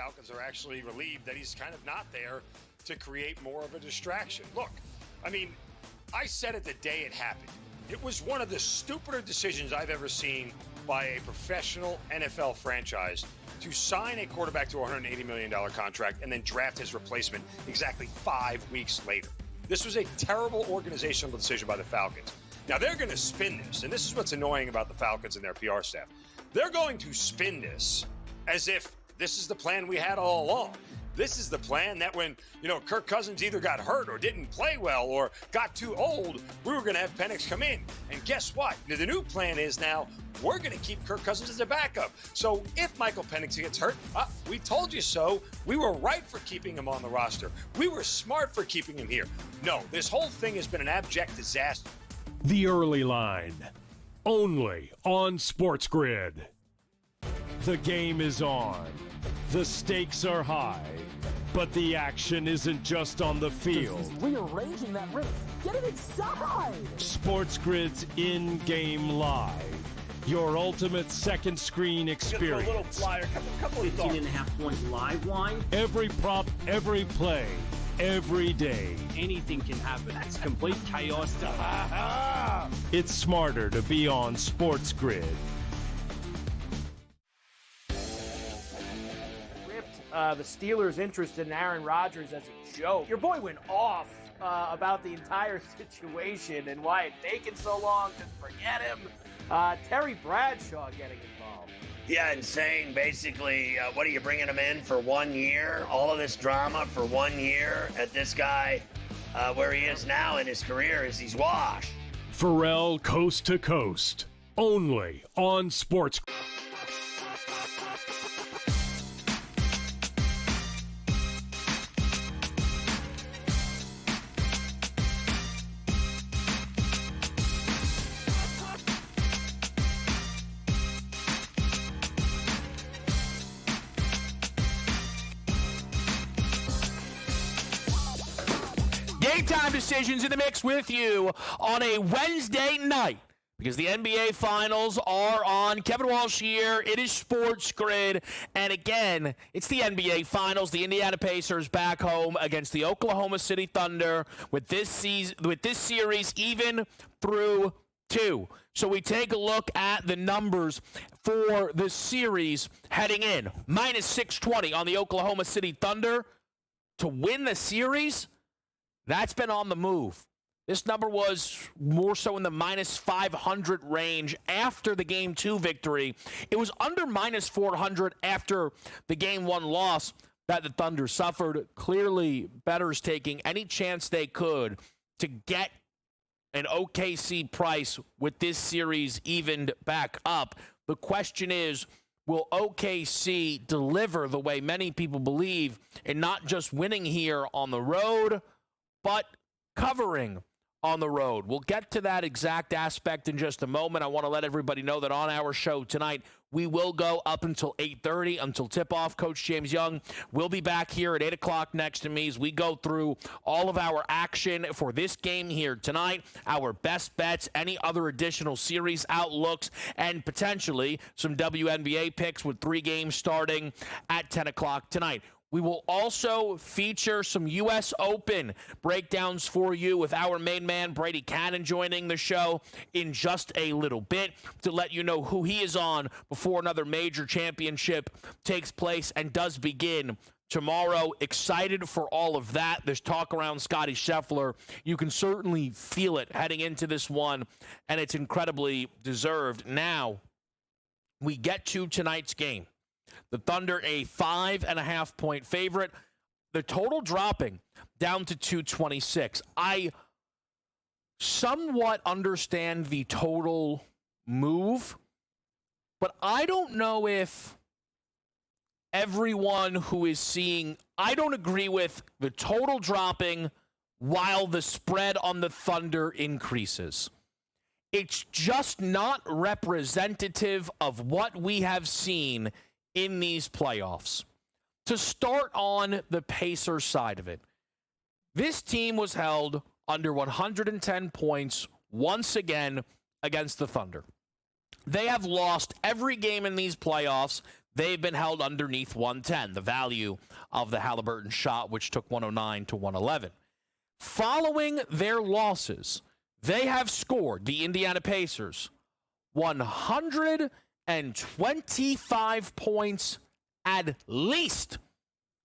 Falcons are actually relieved that he's kind of not there to create more of a distraction. Look, I mean, I said it the day it happened. It was one of the stupider decisions I've ever seen by a professional NFL franchise to sign a quarterback to a $180 million contract and then draft his replacement exactly 5 weeks later. This was a terrible organizational decision by the Falcons. Now, they're going to spin this, and this is what's annoying about the Falcons and their PR staff. They're going to spin this as if this is the plan we had all along. This is the plan that when, Kirk Cousins either got hurt or didn't play well or got too old, we were going to have Penix come in. And guess what? The new plan is now we're going to keep Kirk Cousins as a backup. So if Michael Penix gets hurt, we told you so. We were right for keeping him on the roster. We were smart for keeping him here. No, this whole thing has been an abject disaster. The Early Line, only on SportsGrid. The game is on. The stakes are high, but the action isn't just on the field. He's rearranging that ring. Get it inside! SportsGrid's in-game live. Your ultimate second screen experience. A little flyer, couple of 15.5 point live line. Every prop, every play, every day. Anything can happen. That's complete chaos. It's smarter to be on SportsGrid. The Steelers' interest in Aaron Rodgers as a joke. Your boy went off about the entire situation and why it taken so long to forget him. Terry Bradshaw getting involved. Yeah, and saying basically, what are you bringing him in for 1 year? All of this drama for 1 year at this guy, where he is now in his career is he's washed. Pharrell Coast to Coast, only on SportsGrid. GameTime decisions in the mix with you on a Wednesday night because the NBA Finals are on. Kevin Walsh here. It is SportsGrid. And again, it's the NBA Finals. The Indiana Pacers back home against the Oklahoma City Thunder with this series even through 2. So we take a look at the numbers for the series heading in. Minus 620 on the Oklahoma City Thunder to win the series. That's been on the move. This number was more so in the minus 500 range after the Game 2 victory. It was under minus 400 after the Game 1 loss that the Thunder suffered. Clearly, bettors taking any chance they could to get an OKC price with this series evened back up. The question is, will OKC deliver the way many people believe in not just winning here on the road, but covering on the road? We'll get to that exact aspect in just a moment. I want to let everybody know that on our show tonight, we will go up until 8:30, until tip-off. Coach James Young will be back here at 8 o'clock next to me as we go through all of our action for this game here tonight, our best bets, any other additional series outlooks, and potentially some WNBA picks with 3 games starting at 10 o'clock tonight. We will also feature some U.S. Open breakdowns for you with our main man, Brady Cannon, joining the show in just a little bit to let you know who he is on before another major championship takes place and does begin tomorrow. Excited for all of that. There's talk around Scottie Scheffler. You can certainly feel it heading into this one, and it's incredibly deserved. Now, we get to tonight's game. The Thunder, a 5.5 point favorite. The total dropping down to 226. I somewhat understand the total move, but I don't know if everyone who is seeing, I don't agree with the total dropping while the spread on the Thunder increases. It's just not representative of what we have seen in these playoffs. To start on the Pacers side of it, this team was held under 110 points once again against the Thunder. They have lost every game in these playoffs they've been held underneath 110, the value of the Halliburton shot, which took 109 to 111. Following their losses, they have scored, the Indiana Pacers, 125 points at least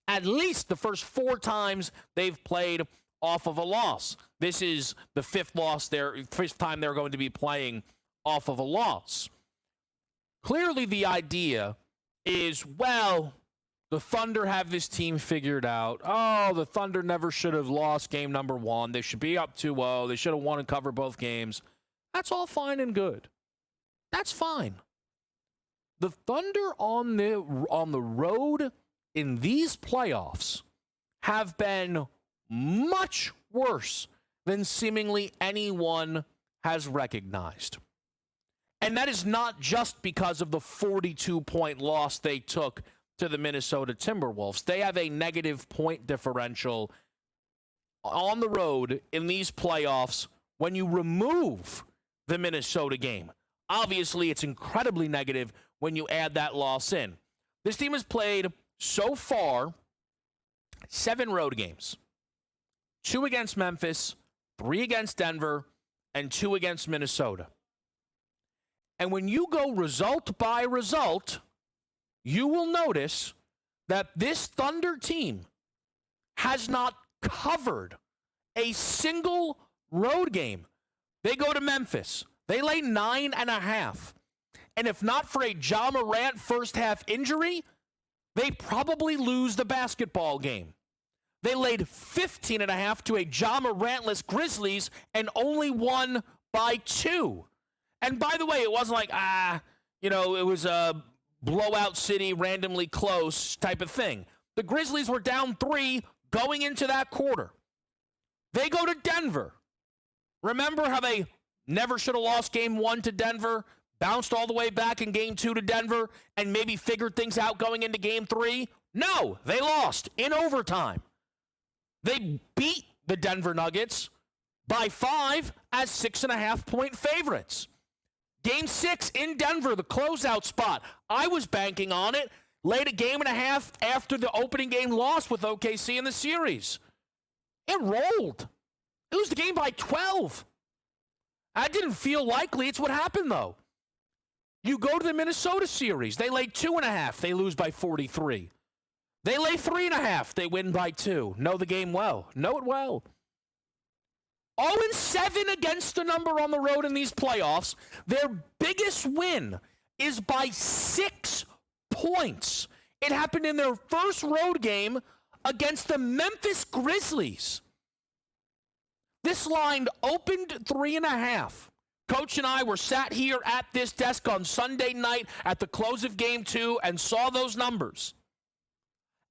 the first 4 times they've played off of a loss. This is the fifth time they're going to be playing off of a loss. Clearly the idea is, well, the Thunder have this team figured out. Oh, the Thunder never should have lost game number 1. They should be up 2-0. They should have won and covered both games. That's all fine and good. That's fine. The Thunder on the road in these playoffs have been much worse than seemingly anyone has recognized. And that is not just because of the 42-point loss they took to the Minnesota Timberwolves. They have a negative point differential on the road in these playoffs when you remove the Minnesota game. Obviously, it's incredibly negative when you add that loss in. This team has played so far 7 road games. 2 against Memphis, 3 against Denver, and 2 against Minnesota. And when you go result by result, you will notice that this Thunder team has not covered a single road game. They go to Memphis. They lay 9.5. And if not for a Ja Morant first half injury, they probably lose the basketball game. They laid 15.5 to a Ja Morantless Grizzlies and only won by 2. And by the way, it wasn't like, it was a blowout city, randomly close type of thing. The Grizzlies were down 3 going into that quarter. They go to Denver. Remember how they never should have lost game 1 to Denver, bounced all the way back in game 2 to Denver, and maybe figured things out going into game 3? No, they lost in overtime. They beat the Denver Nuggets by 5 as 6.5-point favorites. Game 6 in Denver, the closeout spot. I was banking on it. Laid a game and a half after the opening game loss with OKC in the series. It rolled. It was the game by 12. That didn't feel likely. It's what happened, though. You go to the Minnesota series. They lay 2.5. They lose by 43. They lay 3.5. They win by 2. Know the game well. Know it well. 0-7 against the number on the road in these playoffs. Their biggest win is by 6 points. It happened in their first road game against the Memphis Grizzlies. This line opened 3.5. Coach and I were sat here at this desk on Sunday night at the close of game 2 and saw those numbers.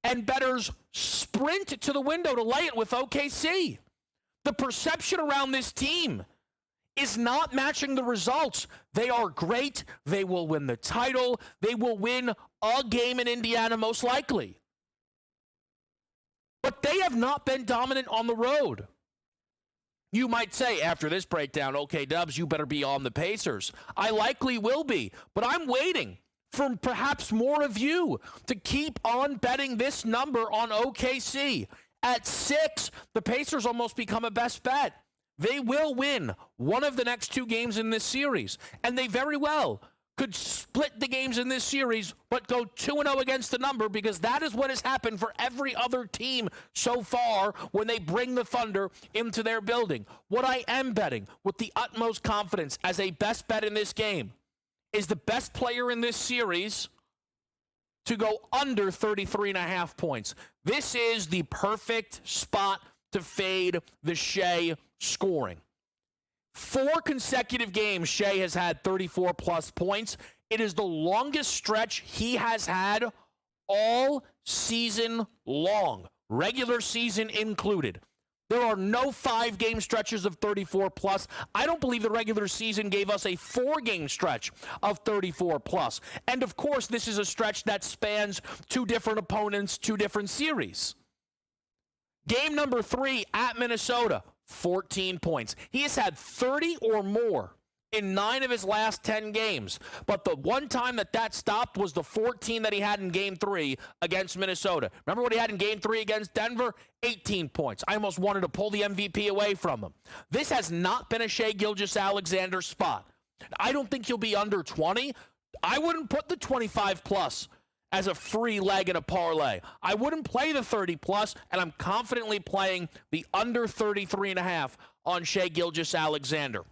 And bettors sprint to the window to lay it with OKC. The perception around this team is not matching the results. They are great. They will win the title. They will win a game in Indiana, most likely. But they have not been dominant on the road. You might say after this breakdown, okay, Dubs, you better be on the Pacers. I likely will be, but I'm waiting for perhaps more of you to keep on betting this number on OKC. At 6, the Pacers almost become a best bet. They will win one of the next 2 games in this series, and they very well could split the games in this series, but go 2-0 against the number, because that is what has happened for every other team so far when they bring the Thunder into their building. What I am betting with the utmost confidence as a best bet in this game is the best player in this series to go under 33.5 points. This is the perfect spot to fade the Shea scoring. 4 consecutive games, Shea has had 34-plus points. It is the longest stretch he has had all season long, regular season included. There are no 5-game stretches of 34-plus. I don't believe the regular season gave us a 4-game stretch of 34-plus. And, of course, this is a stretch that spans 2 different opponents, 2 different series. Game number 3 at Minnesota, 14 points. He has had 30 or more in 9 of his last 10 games. But the one time that stopped was the 14 that he had in Game 3 against Minnesota. Remember what he had in Game 3 against Denver? 18 points. I almost wanted to pull the MVP away from him. This has not been a Shai Gilgeous-Alexander spot. I don't think he'll be under 20. I wouldn't put the 25-plus as a free leg in a parlay. I wouldn't play the 30-plus, and I'm confidently playing the under 33.5 on Shai Gilgeous-Alexander.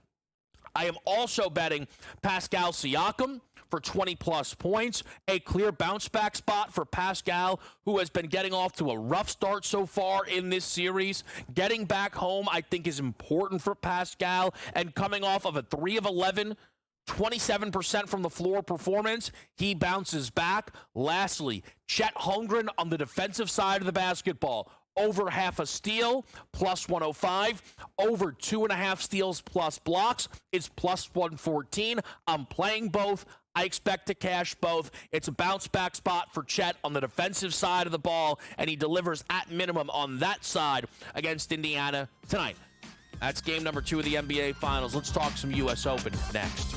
I am also betting Pascal Siakam for 20-plus points, a clear bounce-back spot for Pascal, who has been getting off to a rough start so far in this series. Getting back home, I think, is important for Pascal, and coming off of a 3 of 11, 27% from the floor performance, he bounces back. Lastly, Chet Holmgren on the defensive side of the basketball. Over half a steal, plus 105. Over 2.5 steals plus blocks is plus 114. I'm playing both. I expect to cash both. It's a bounce-back spot for Chet on the defensive side of the ball, and he delivers at minimum on that side against Indiana tonight. That's game number 2 of the NBA Finals. Let's talk some U.S. Open next.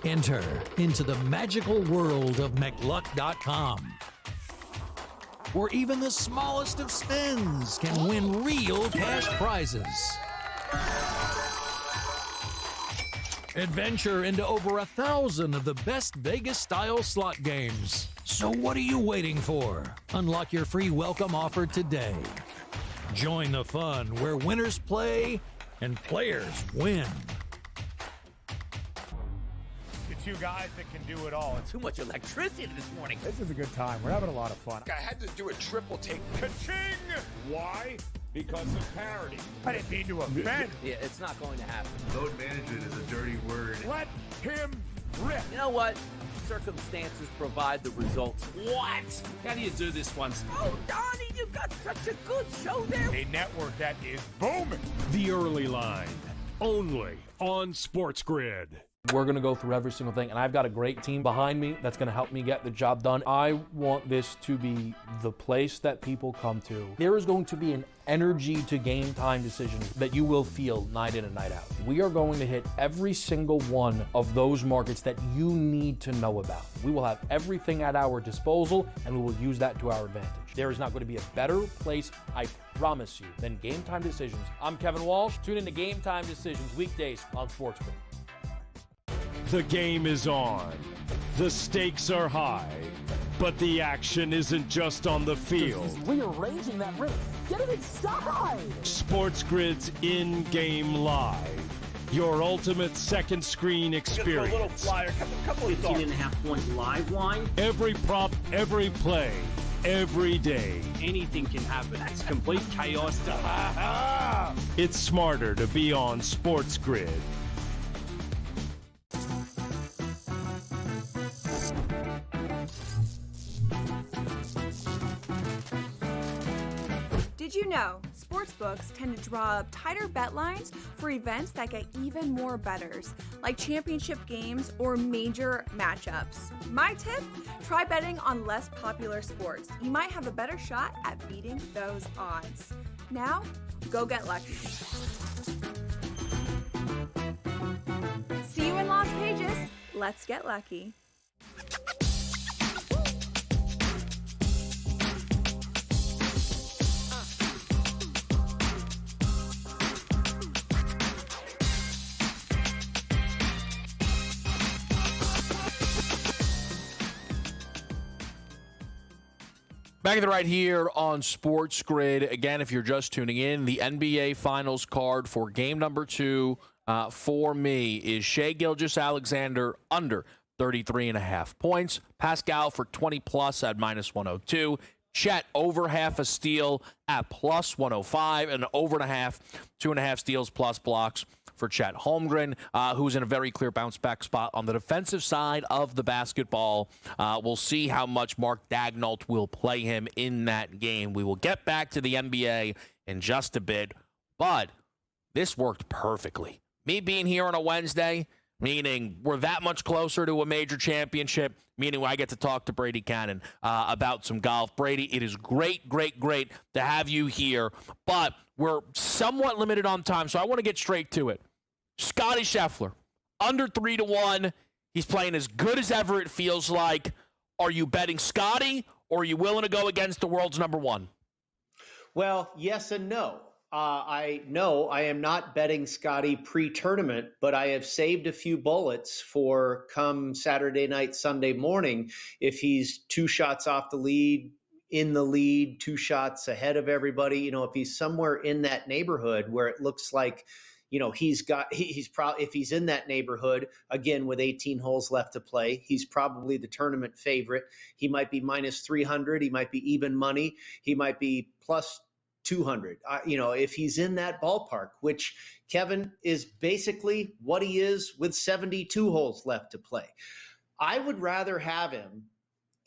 Enter into the magical world of McLuck.com, where even the smallest of spins can win real cash prizes. Adventure into over 1,000 of the best Vegas-style slot games. So what are you waiting for? Unlock your free welcome offer today. Join the fun where winners play and players win. Two guys that can do it all. Too much electricity this morning. This is a good time. We're having a lot of fun. I had to do a triple take. Ka-ching! Why? Because of parity. I didn't mean to offend. Yeah, it's not going to happen. Load management is a dirty word. Let him rip. You know what? Circumstances provide the results. What? How do you do this one? Oh, Donnie, you got such a good show there. A network that is booming. The Early Line, only on SportsGrid. We're going to go through every single thing, and I've got a great team behind me that's going to help me get the job done. I want this to be the place that people come to. There is going to be an energy to game time decisions that you will feel night in and night out. We are going to hit every single one of those markets that you need to know about. We will have everything at our disposal, and we will use that to our advantage. There is not going to be a better place, I promise you, than Game Time Decisions. I'm Kevin Walsh. Tune into Game Time Decisions weekdays on SportsGrid. The game is on. The stakes are high. But the action isn't just on the field. He's rearranging that roof. Get it inside! SportsGrid's in-game live. Your ultimate second screen experience. Just a little flyer, couple of 15.5-point live line. Every prop, every play, every day. Anything can happen. That's complete chaos. It's smarter to be on SportsGrid. Did you know sportsbooks tend to draw up tighter bet lines for events that get even more bettors, like championship games or major matchups? My tip? Try betting on less popular sports. You might have a better shot at beating those odds. Now, go get lucky. See you in Las Vegas. Let's get lucky. Back at the right here on SportsGrid. Again, if you're just tuning in, the NBA Finals card for game number 2 for me is Shai Gilgeous-Alexander under 33.5 points. Pascal for 20-plus at minus 102. Chet over half a steal at plus 105. And over and a half, 2.5 steals plus blocks for Chet Holmgren, who's in a very clear bounce-back spot on the defensive side of the basketball. We'll see how much Mark Daigneault will play him in that game. We will get back to the NBA in just a bit, but this worked perfectly. Me being here on a Wednesday, meaning we're that much closer to a major championship, meaning I get to talk to Brady Cannon about some golf. Brady, it is great to have you here, but we're somewhat limited on time, so I want to get straight to it. Scottie Scheffler, under 3-1. He's playing as good as ever, it feels like. Are you betting Scottie, or are you willing to go against the world's number one? Well, yes and no. I am not betting Scottie pre-tournament, but I have saved a few bullets for come Saturday night, Sunday morning. If he's 2 shots off the lead, in the lead, 2 shots ahead of everybody, if he's somewhere in that neighborhood where it looks like, he's probably, if he's in that neighborhood, again, with 18 holes left to play, he's probably the tournament favorite. He might be minus 300. He might be even money. He might be plus 200, if he's in that ballpark, which Kevin is basically what he is with 72 holes left to play. I would rather have him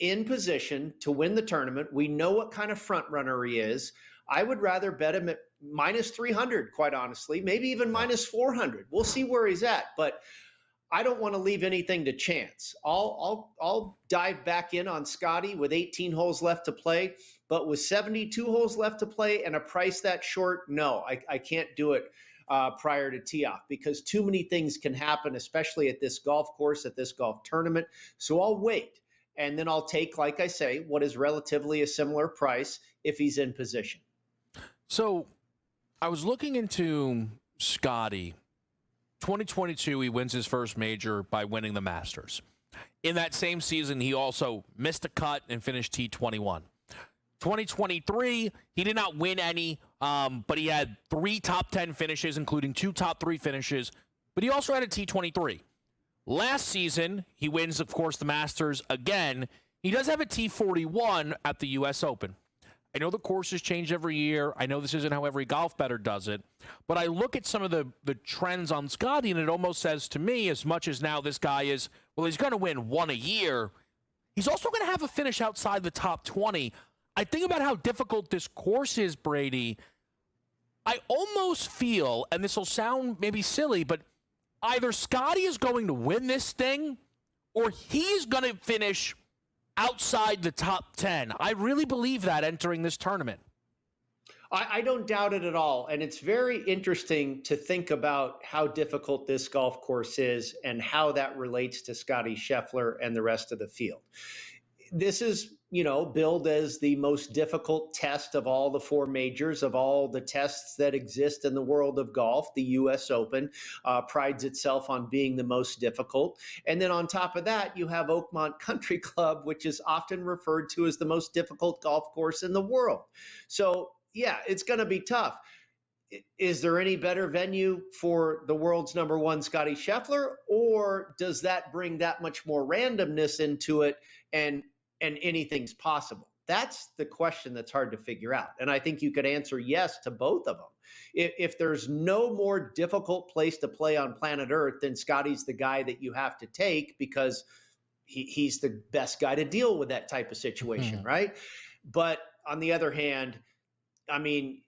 in position to win the tournament. We know what kind of front runner he is. I would rather bet him at minus 300, quite honestly, maybe even minus 400. We'll see where he's at, but I don't want to leave anything to chance. I'll dive back in on Scottie with 18 holes left to play. But with 72 holes left to play and a price that short, no, I can't do it prior to tee-off because too many things can happen, especially at this golf course, at this golf tournament. So I'll wait, and then I'll take, like I say, what is relatively a similar price if he's in position. So I was looking into Scottie. 2022, he wins his first major by winning the Masters. In that same season, he also missed a cut and finished T21. 2023, he did not win any, but he had 3 top 10 finishes, including 2 top 3 finishes, but he also had a T23. Last season, he wins, of course, the Masters again. He does have a T41 at the U.S. Open. I know the courses change every year. I know this isn't how every golf bettor does it, but I look at some of the trends on Scottie, and it almost says to me, as much as now this guy is, well, he's going to win 1 a year, he's also going to have a finish outside the top 20. I think about how difficult this course is, Brady. I almost feel, and this will sound maybe silly, but either Scottie is going to win this thing or he's going to finish outside the top 10. I really believe that entering this tournament. I don't doubt it at all. And it's very interesting to think about how difficult this golf course is and how that relates to Scottie Scheffler and the rest of the field. This is, billed as the most difficult test of all the 4 majors, of all the tests that exist in the world of golf. The U.S. Open prides itself on being the most difficult. And then on top of that, you have Oakmont Country Club, which is often referred to as the most difficult golf course in the world. So, yeah, it's going to be tough. Is there any better venue for the world's number one, Scottie Scheffler, or does that bring that much more randomness into it and anything's possible? That's the question that's hard to figure out. And I think you could answer yes to both of them. If there's no more difficult place to play on planet Earth, then Scottie's the guy that you have to take because he's the best guy to deal with that type of situation, right? But on the other hand, I mean,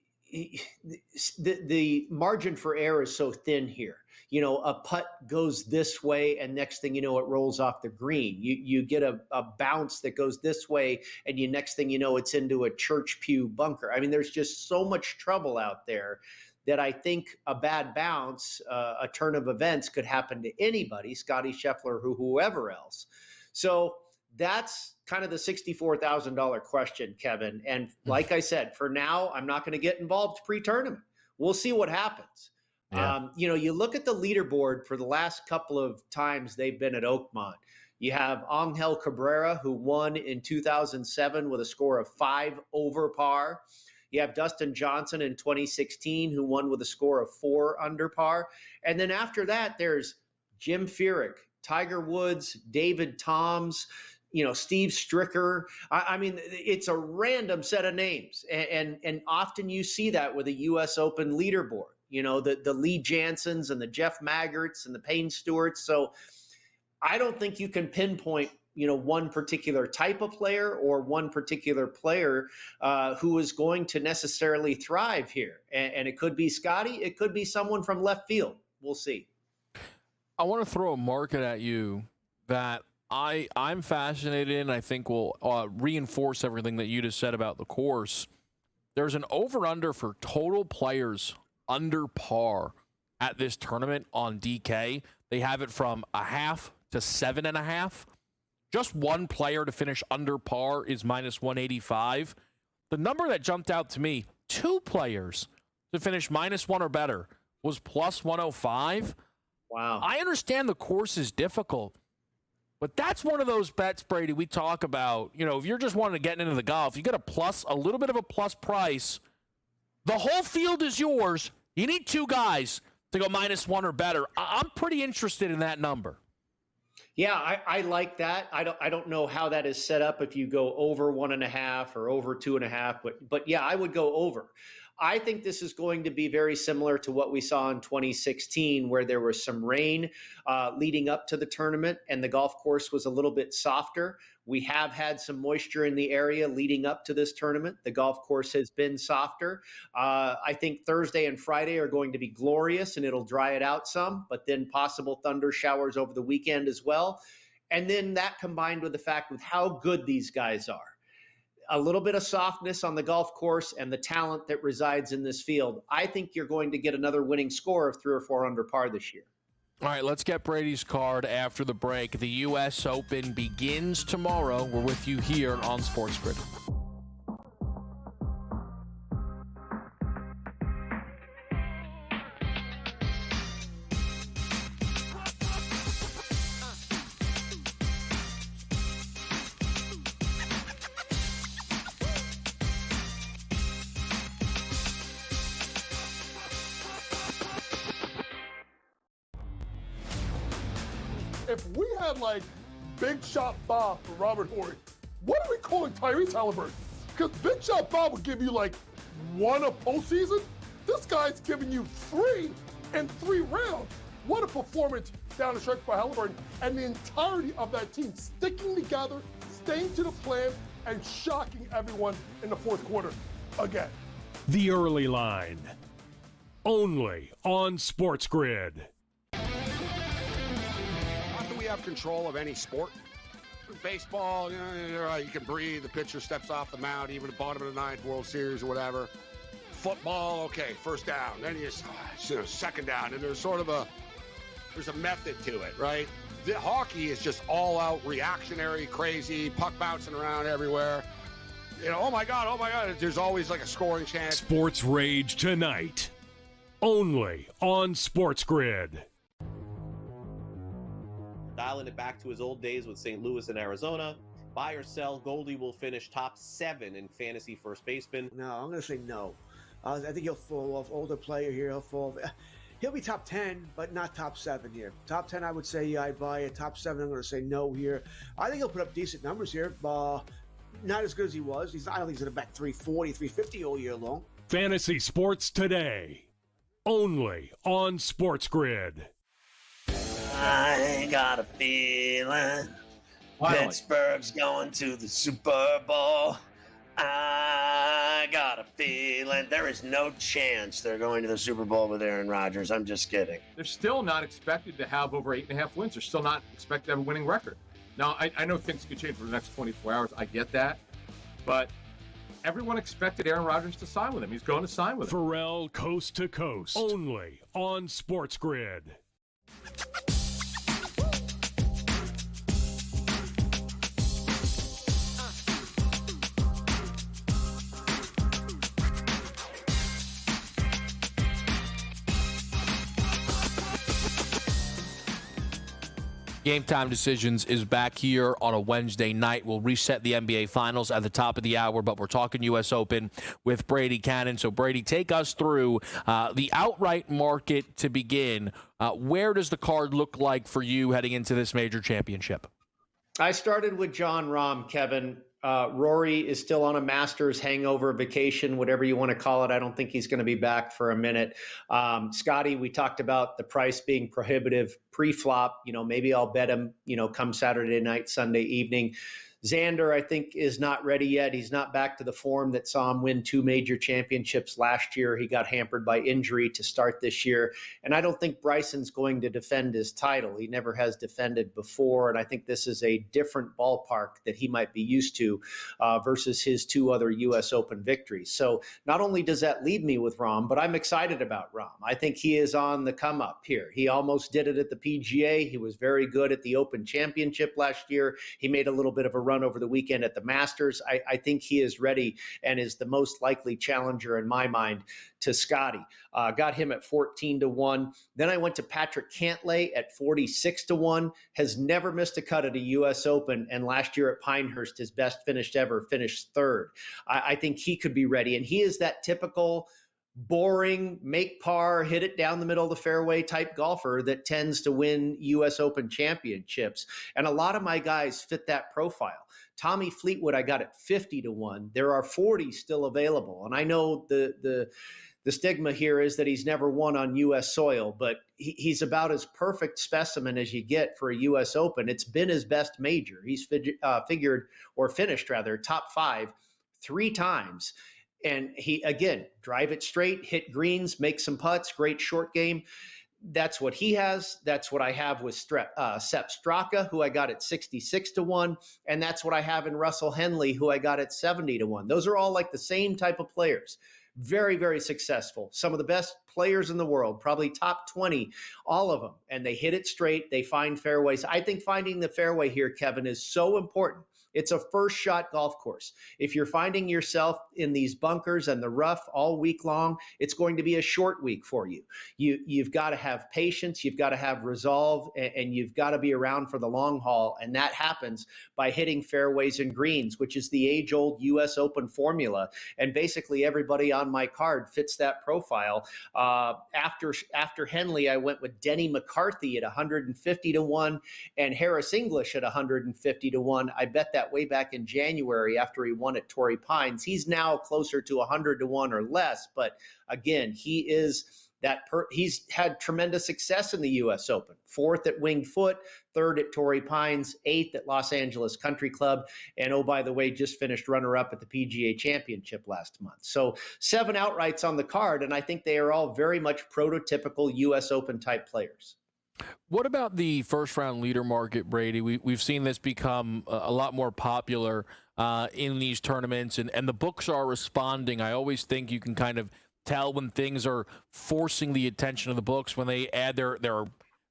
the margin for error is so thin here. A putt goes this way, and next thing you know, it rolls off the green. You get a bounce that goes this way, and next thing you know, it's into a church pew bunker. I mean, there's just so much trouble out there that I think a bad bounce, a turn of events could happen to anybody, Scottie Scheffler, whoever else. So that's kind of the $64,000 question, Kevin. And like I said, for now, I'm not going to get involved pre-tournament. We'll see what happens. Yeah. You look at the leaderboard for the last couple of times they've been at Oakmont. You have Angel Cabrera, who won in 2007 with a score of 5 over par. You have Dustin Johnson in 2016, who won with a score of 4 under par. And then after that, there's Jim Furyk, Tiger Woods, David Toms, Steve Stricker. I mean, it's a random set of names. And often you see that with a U.S. Open leaderboard. the Lee Jansons and the Jeff Maggerts and the Payne Stewarts. So I don't think you can pinpoint, one particular type of player or one particular player who is going to necessarily thrive here. And it could be Scotty. It could be someone from left field. We'll see. I want to throw a market at you that I'm fascinated in. I think will reinforce everything that you just said about the course. There's an over-under for total players under par at this tournament on DK. They have it from 0.5 to 7.5. Just one player to finish under par is minus 185. The number that jumped out to me, 2 players to finish minus 1 or better, was plus 105. Wow. I understand the course is difficult, but that's one of those bets, Brady, we talk about. If you're just wanting to get into the golf, you get a little bit of a plus price. The whole field is yours. You need 2 guys to go minus 1 or better. I'm pretty interested in that number. Yeah, I like that. I don't know how that is set up if you go over 1.5 or over 2.5, but yeah, I would go over. I think this is going to be very similar to what we saw in 2016, where there was some rain leading up to the tournament and the golf course was a little bit softer. We have had some moisture in the area leading up to this tournament. The golf course has been softer. I think Thursday and Friday are going to be glorious and it'll dry it out some, but then possible thunder showers over the weekend as well. And then that combined with the fact with how good these guys are. A little bit of softness on the golf course and the talent that resides in this field. I think you're going to get another winning score of 3 or 4 under par this year. All right, let's get Brady's card after the break. The U.S. Open begins tomorrow. We're with you here on SportsGrid. If we had Big Shot Bob for Robert Horry, what are we calling Tyrese Halliburton? Because Big Shot Bob would give you 1 a postseason. This guy's giving you 3 in 3 rounds. What a performance down the stretch by Halliburton and the entirety of that team sticking together, staying to the plan, and shocking everyone in the fourth quarter again. The Early Line, only on SportsGrid. We have control of any sport. Baseball, you can breathe. The pitcher steps off the mound, even at the bottom of the 9th, World Series or whatever. Football, okay, first down. Then you second down, and there's a method to it, right? The hockey is just all out reactionary, crazy, puck bouncing around everywhere. Oh my God, there's always a scoring chance. Sports Rage tonight, only on SportsGrid. Dialing it back to his old days with St. Louis and Arizona. Buy or sell, Goldie will finish top 7 in fantasy first baseman. No, I'm going to say no. I think he'll fall off. Older player here, he'll be top 10, but not top 7 here. Top 10, I would say I'd buy it. Top 7, I'm going to say no here. I think he'll put up decent numbers here. Not as good as he was. I don't think he's going to back 340, 350 all year long. Fantasy Sports Today, only on SportsGrid. I got a feeling Pittsburgh's going to the Super Bowl. I got a feeling there is no chance they're going to the Super Bowl with Aaron Rodgers. I'm just kidding. They're still not expected to have over 8.5 wins. They're still not expected to have a winning record. Now, I know things could change for the next 24 hours. I get that. But everyone expected Aaron Rodgers to sign with him. He's going to sign with him. Pharrell Coast to Coast, only on SportsGrid. Game Time Decisions is back here on a Wednesday night. We'll reset the NBA Finals at the top of the hour, but we're talking U.S. Open with Brady Cannon. So, Brady, take us through the outright market to begin. Where does the card look like for you heading into this major championship? I started with John Rahm, Kevin. Rory is still on a Masters hangover vacation, whatever you want to call it. I don't think he's going to be back for a minute. Scotty, we talked about the price being prohibitive pre-flop. Maybe I'll bet him, come Saturday night, Sunday evening. Xander, I think, is not ready yet. He's not back to the form that saw him win 2 major championships last year. He got hampered by injury to start this year. And I don't think Bryson's going to defend his title. He never has defended before. And I think this is a different ballpark that he might be used to versus his 2 other U.S. Open victories. So not only does that leave me with Rahm, but I'm excited about Rahm. I think he is on the come up here. He almost did it at the PGA. He was very good at the Open Championship last year. He made a little bit of a run over the weekend at the Masters. I think he is ready and is the most likely challenger in my mind to Scotty. Got him at 14-1. Then I went to Patrick Cantlay at 46-1. Has never missed a cut at a U.S. Open, and last year at Pinehurst, his best finish ever, finished 3rd. I think he could be ready, and he is that typical boring, make par, hit it down the middle of the fairway type golfer that tends to win U.S. Open championships. And a lot of my guys fit that profile. Tommy Fleetwood, I got at 50-1. There are 40 still available. And I know the stigma here is that he's never won on U.S. soil, but he's about as perfect specimen as you get for a U.S. Open. It's been his best major. He's finished top 5 3 times. And he, again, drive it straight, hit greens, make some putts, great short game. That's what he has. That's what I have with Sepp Straka, who I got at 66-1. And that's what I have in Russell Henley, who I got at 70-1. Those are all like the same type of players. Very, very successful. Some of the best players in the world, probably top 20, all of them. And they hit it straight. They find fairways. I think finding the fairway here, Kevin, is so important. It's a first shot golf course. If you're finding yourself in these bunkers and the rough all week long, it's going to be a short week for you. You've got to have patience. You've got to have resolve, and you've got to be around for the long haul. And that happens by hitting fairways and greens, which is the age-old U.S. Open formula. And basically everybody on my card fits that profile. After Henley, I went with Denny McCarthy at 150-1 and Harris English at 150-1. I bet that way back in January after he won at Torrey Pines. He's now closer to 100-1 or less, but again, he is he's had tremendous success in the U.S. Open. 4th at Winged Foot, 3rd at Torrey Pines, 8th at Los Angeles Country Club, and oh, by the way, just finished runner-up at the PGA Championship last month. So 7 outrights on the card, and I think they are all very much prototypical U.S. Open type players. What about the first-round leader market, Brady? We've seen this become a lot more popular in these tournaments, and the books are responding. I always think you can kind of tell when things are forcing the attention of the books, when they add their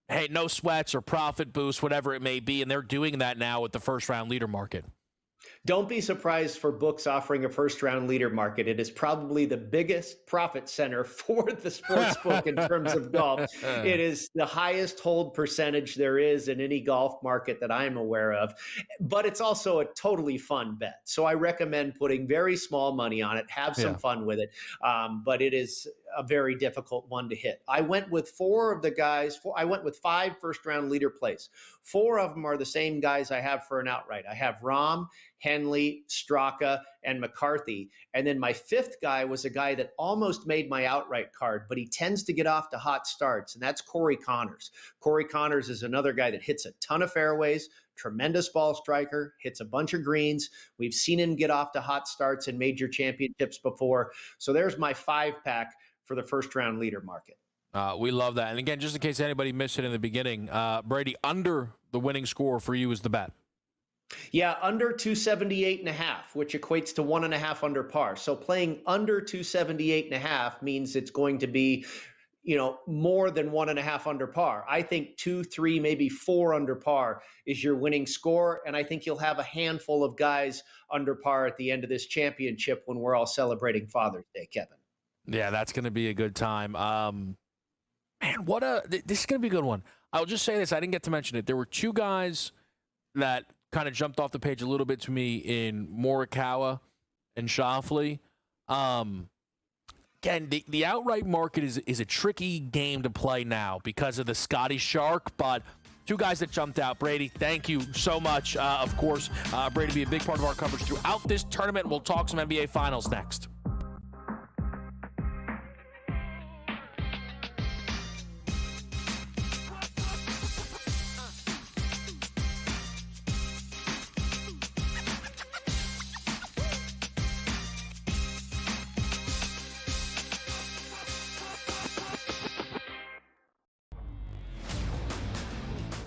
hey, no sweats or profit boost, whatever it may be, and they're doing that now with the first-round leader market. Don't be surprised for books offering a first-round leader market. It is probably the biggest profit center for the sports book in terms of golf. It is the highest hold percentage there is in any golf market that I'm aware of. But it's also a totally fun bet. So I recommend putting very small money on it. Have some fun with it. But it is a very difficult one to hit. I went with 4 of the guys. I went with 5 first-round leader plays. 4 of them are the same guys I have for an outright. I have Rahm, Henley, Straka, and McCarthy. And then my 5th guy was a guy that almost made my outright card, but he tends to get off to hot starts, and that's Corey Connors. Corey Connors is another guy that hits a ton of fairways, tremendous ball striker, hits a bunch of greens. We've seen him get off to hot starts in major championships before. So there's my 5-pack for the first-round leader market. We love that. And again, just in case anybody missed it in the beginning, Brady, under the winning score for you is the bet. Yeah, under 278.5, which equates to 1.5 under par. So playing under 278.5 means it's going to be, more than 1.5 under par. I think 2, 3, maybe 4 under par is your winning score. And I think you'll have a handful of guys under par at the end of this championship when we're all celebrating Father's Day, Kevin. Yeah, that's going to be a good time. Man, this is going to be a good one. I'll just say this. I didn't get to mention it. There were 2 guys that kind of jumped off the page a little bit to me in Morikawa and Schauffele. Again, the outright market is a tricky game to play now because of the Scotty Shark, but Two guys that jumped out. Brady, thank you so much. Of course, Brady will be a big part of our coverage throughout this tournament. We'll talk some NBA Finals next.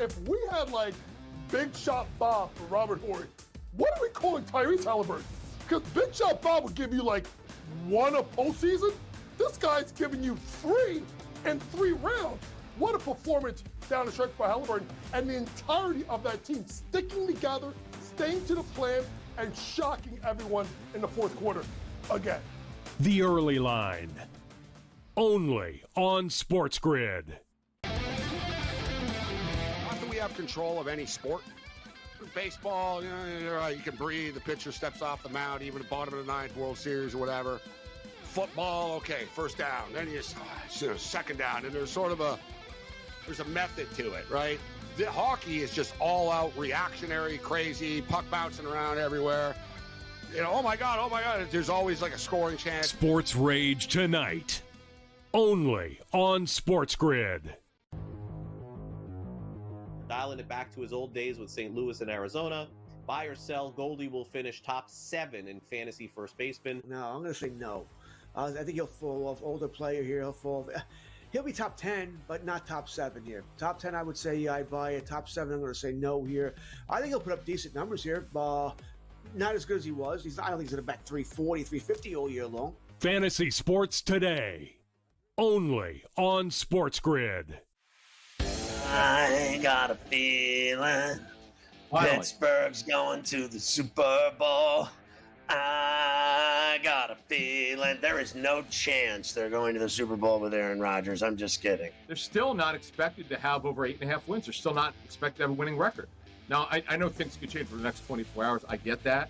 If we had like Big Shot Bob for Robert Horry, what are we calling Tyrese Halliburton? Because Big Shot Bob would give you like one a postseason. This guy's giving you 3 in 3 rounds. What a performance down the stretch by Halliburton and the entirety of that team sticking together, staying to the plan, and shocking everyone in the fourth quarter again. The Early Line, only on SportsGrid. Not that we have control of any sport. Baseball, you can breathe. The pitcher steps off the mound, even at the bottom of the 9th, World Series or whatever. Football, okay, first down. Then you second down, and there's a method to it, right? The hockey is just all out reactionary, crazy, puck bouncing around everywhere. Oh my God, there's always like a scoring chance. Sports Rage tonight, only on SportsGrid. Dialing it back to his old days with St. Louis and Arizona. Buy or sell, Goldie will finish top 7 in fantasy first baseman. No, I'm going to say no. I think he'll fall off. Older player here, he'll be top 10, but not top 7 here. Top 10, I would say, yeah, I'd buy it. Top 7, I'm going to say no here. I think he'll put up decent numbers here. Not as good as he was. I don't think he's going to bat 340, 350 all year long. Fantasy Sports Today, only on SportsGrid. I got a feeling Pittsburgh's going to the Super Bowl. I got a feeling there is no chance they're going to the Super Bowl with Aaron Rodgers. I'm just kidding. They're still not expected to have over 8.5 wins. They're still not expected to have a winning record. Now, I know things could change for the next 24 hours. I get that.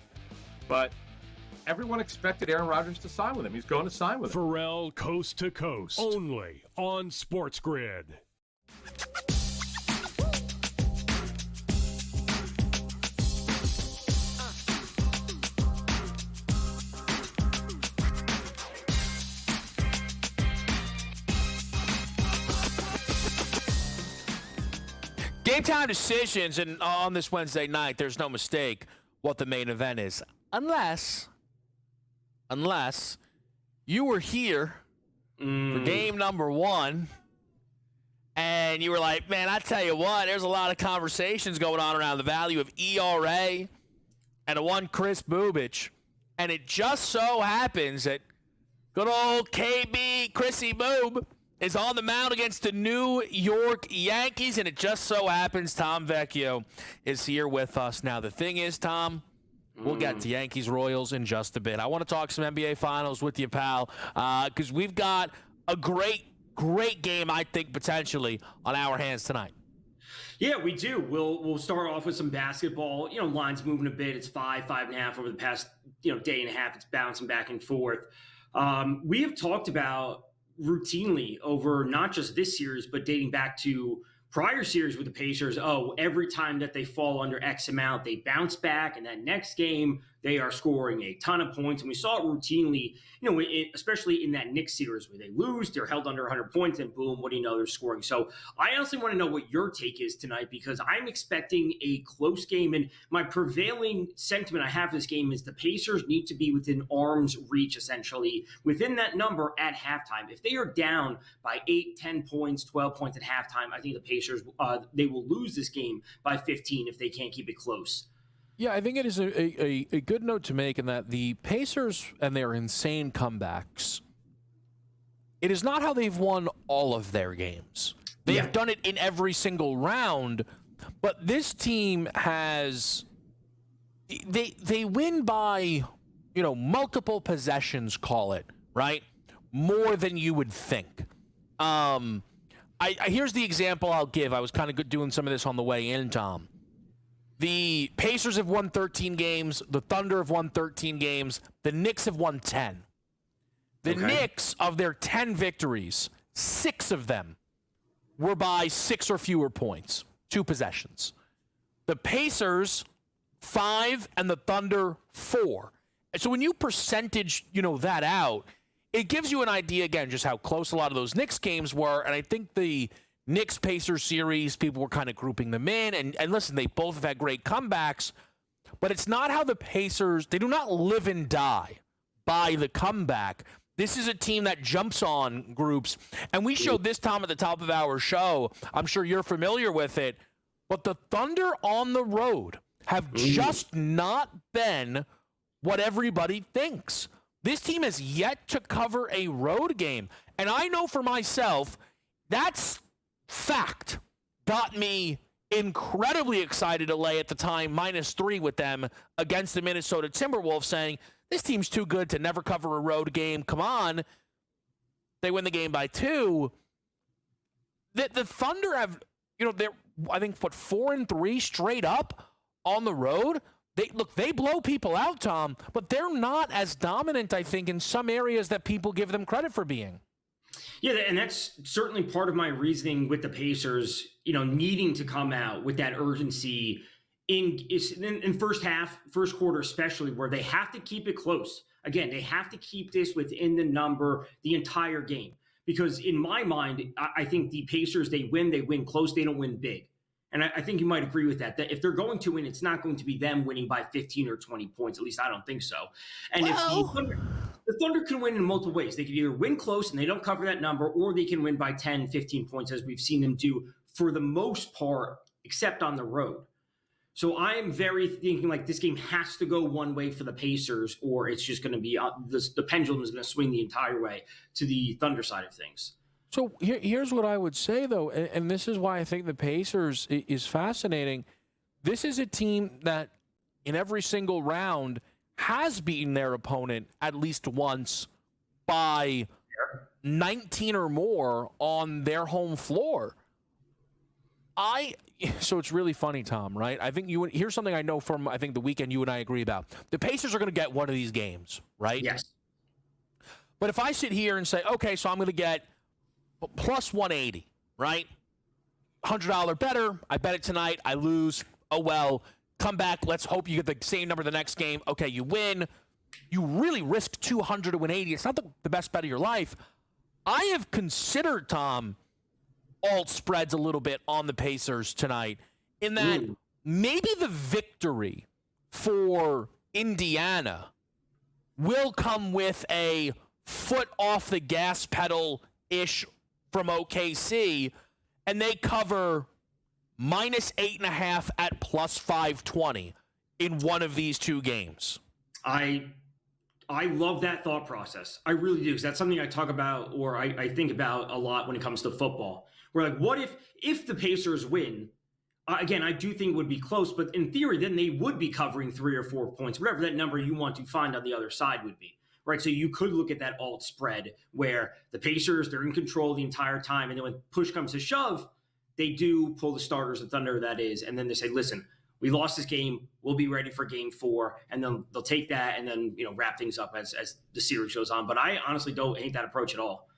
But everyone expected Aaron Rodgers to sign with him. He's going to sign with him. Pharrell Coast to Coast, only on SportsGrid. Game time decisions, and on this Wednesday night, there's no mistake what the main event is. Unless you were here for game number 1, and you were like, man, I tell you what, there's a lot of conversations going on around the value of ERA and a one Chris Bubich, and it just so happens that good old KB, Chrissy Boob, is on the mound against the New York Yankees, and it just so happens Tom Vecchio is here with us. Now, the thing is, Tom, we'll get to Yankees-Royals in just a bit. I want to talk some NBA Finals with you, pal, because we've got a great game, I think, potentially on our hands tonight. Yeah, we do. We'll start off with some basketball. Lines moving a bit. It's 5.5 over the past day and a half. It's bouncing back and forth. We have talked about routinely over not just this series, but dating back to prior series with the Pacers. Every time that they fall under X amount, they bounce back, and that next game they are scoring a ton of points. And we saw it routinely, especially in that Knicks series where they lose, they're held under 100 points, and boom, what do you know, they're scoring. So I honestly want to know what your take is tonight, because I'm expecting a close game. And my prevailing sentiment I have for this game is the Pacers need to be within arm's reach, essentially, within that number at halftime. If they are down by 8, 10 points, 12 points at halftime, I think the Pacers, they will lose this game by 15 if they can't keep it close. Yeah, I think it is a good note to make in that the Pacers and their insane comebacks, it is not how they've won all of their games. They've done it in every single round, but this team has they win by, multiple possessions, call it, right? More than you would think. Here's the example I'll give. I was kind of doing some of this on the way in, Tom. The Pacers have won 13 games. The Thunder have won 13 games. The Knicks have won 10. The Knicks, of their 10 victories, 6 of them were by 6 or fewer points. 2 possessions. The Pacers, 5, and the Thunder, 4. And so when you percentage, that out, it gives you an idea, again, just how close a lot of those Knicks games were. And I think the Knicks-Pacers series, people were kind of grouping them in. And listen, they both have had great comebacks. But it's not how the Pacers, they do not live and die by the comeback. This is a team that jumps on groups. And we showed this, Tom, at the top of our show. I'm sure you're familiar with it. But the Thunder on the road have just not been what everybody thinks. This team has yet to cover a road game. And I know for myself, that's fact got me incredibly excited to lay at the time -3 with them against the Minnesota Timberwolves, saying, this team's too good to never cover a road game. Come on. They win the game by 2. The Thunder have, they're, I think, 4-3 straight up on the road. They blow people out, Tom, but they're not as dominant, I think, in some areas that people give them credit for being. Yeah, and that's certainly part of my reasoning with the Pacers, needing to come out with that urgency in first quarter especially, where they have to keep it close. Again, they have to keep this within the number the entire game. Because in my mind, I think the Pacers, they win close, they don't win big. And I think you might agree with that if they're going to win, it's not going to be them winning by 15 or 20 points. At least I don't think so. And if the Thunder can win in multiple ways. They can either win close and they don't cover that number, or they can win by 10, 15 points, as we've seen them do for the most part, except on the road. So I am very thinking like this game has to go one way for the Pacers, or it's just going to be the pendulum is going to swing the entire way to the Thunder side of things. So here's what I would say, though, and this is why I think the Pacers is fascinating. This is a team that in every single round has beaten their opponent at least once by 19 or more on their home floor. So it's really funny, Tom, right? I think here's something I know from, I think, the weekend you and I agree about. The Pacers are going to get one of these games, right? Yes. But if I sit here and say, okay, so I'm going to get plus 180, right? $100 better. I bet it tonight. I lose. Oh, well. Come back. Let's hope you get the same number the next game. Okay, you win. You really risk 200 to win 80. It's not the best bet of your life. I have considered, Tom, alt spreads a little bit on the Pacers tonight, in that maybe the victory for Indiana will come with a foot off the gas pedal-ish from OKC, and they cover -8.5 at plus 520 in one of these 2 games. I love that thought process. I really do, because that's something I talk about, or I think about a lot when it comes to football. We're like, what if the Pacers win? Again, I do think it would be close, but in theory, then they would be covering 3 or 4 points, whatever that number you want to find on the other side would be. Right, so you could look at that alt spread where the Pacers, they're in control the entire time, and then when push comes to shove, they do pull the starters, the Thunder, that is, and then they say, listen, we lost this game, we'll be ready for game 4, and then they'll take that and then wrap things up as the series goes on. But I honestly don't hate that approach at all.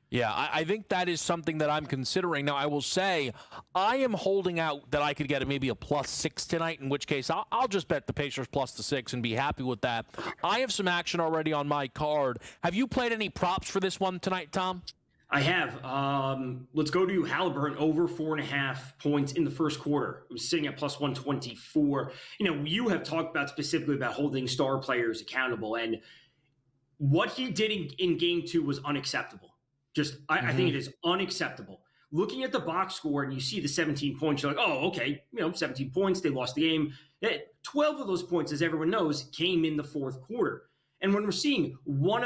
Yeah, I think that is something that I'm considering. Now, I will say I am holding out that I could get maybe a +6 tonight, in which case I'll just bet the Pacers +6 and be happy with that. I have some action already on my card. Have you played any props for this one tonight, Tom? I have. Let's go to Halliburton over 4.5 points in the first quarter. It was sitting at +124. You have talked about specifically about holding star players accountable, and what he did in game 2 was unacceptable. I think it is unacceptable. Looking at the box score and you see the 17 points, you're like, oh, okay, 17 points, they lost the game. 12 of those points, as everyone knows, came in the fourth quarter. And when we're seeing when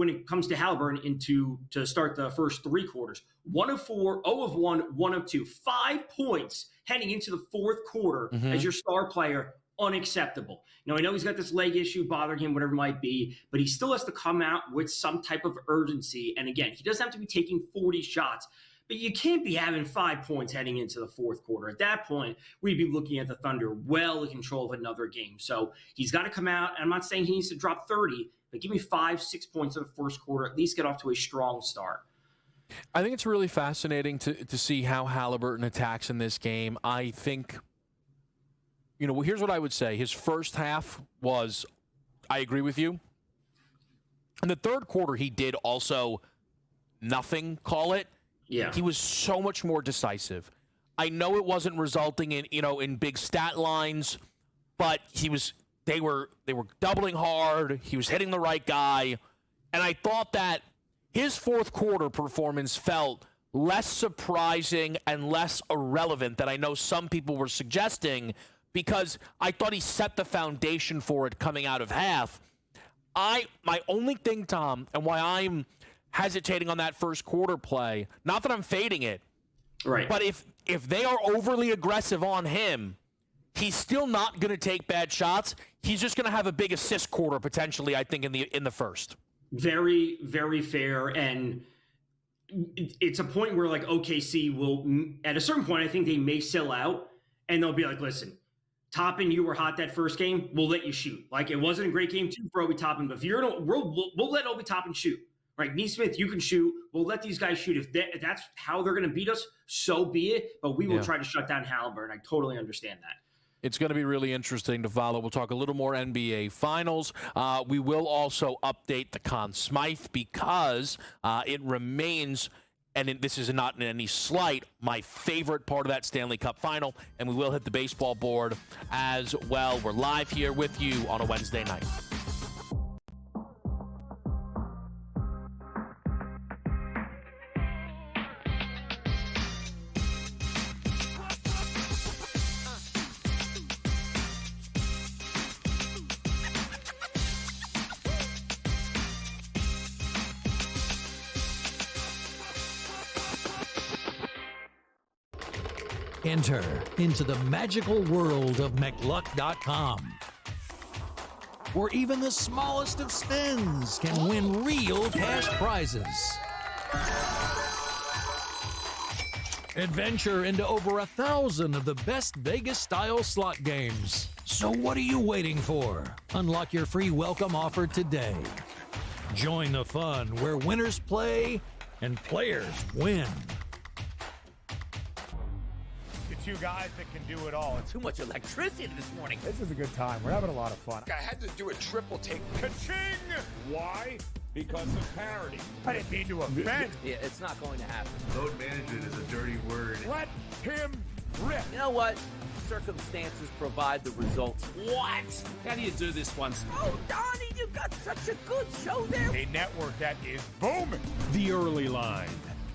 it comes to Halliburton to start the first 3 quarters, 1 of 4, 0 of 1, 1 of 2, 5 points heading into the fourth quarter as your star player, unacceptable. Now, I know he's got this leg issue bothering him, whatever it might be, but he still has to come out with some type of urgency. And again, he doesn't have to be taking 40 shots, but you can't be having 5 points heading into the fourth quarter. At that point, we'd be looking at the Thunder well in control of another game. So he's got to come out. I'm not saying he needs to drop 30, but give me 5, 6 points in the first quarter, at least get off to a strong start. I think it's really fascinating to see how Halliburton attacks in this game. I think, here's what I would say. His first half was, I agree with you. In the third quarter, he did also nothing, call it. Yeah. He was so much more decisive. I know it wasn't resulting in big stat lines, but they were doubling hard. He was hitting the right guy. And I thought that his fourth quarter performance felt less surprising and less irrelevant than I know some people were suggesting, because I thought he set the foundation for it coming out of half. My only thing, Tom, and why I'm hesitating on that first quarter play, not that I'm fading it, right? But if they are overly aggressive on him, he's still not going to take bad shots. He's just going to have a big assist quarter potentially, I think, in the first. Very, very fair. And it's a point where, like, OKC will, at a certain point, I think they may sell out, and they'll be like, listen, Toppin, you were hot that first game. We'll let you shoot. Like, it wasn't a great game too for Obi Toppin, but if you're we'll let Obi Toppin shoot. Right, Neesmith, you can shoot. We'll let these guys shoot. If that's how they're going to beat us, so be it. But we will try to shut down Halliburton. I totally understand that. It's going to be really interesting to follow. We'll talk a little more NBA Finals. We will also update the Conn Smythe because it remains, and this is not in any slight, my favorite part of that Stanley Cup Final. And we will hit the baseball board as well. We're live here with you on a Wednesday night. Enter into the magical world of McLuck.com, where even the smallest of spins can win real cash prizes. Adventure into over 1,000 of the best Vegas-style slot games. So what are you waiting for? Unlock your free welcome offer today. Join the fun where winners play and players win. Two guys that can do it all. Too much electricity this morning. This is a good time. We're having a lot of fun. I had to do a triple take. Ka-ching! Why? Because of parity. I didn't mean to offend. Yeah, it's not going to happen. Load management is a dirty word. Let him rip. You know what? Circumstances provide the results. What? How do you do this one? Oh, Donnie, you got such a good show there. A network that is booming. The Early Line,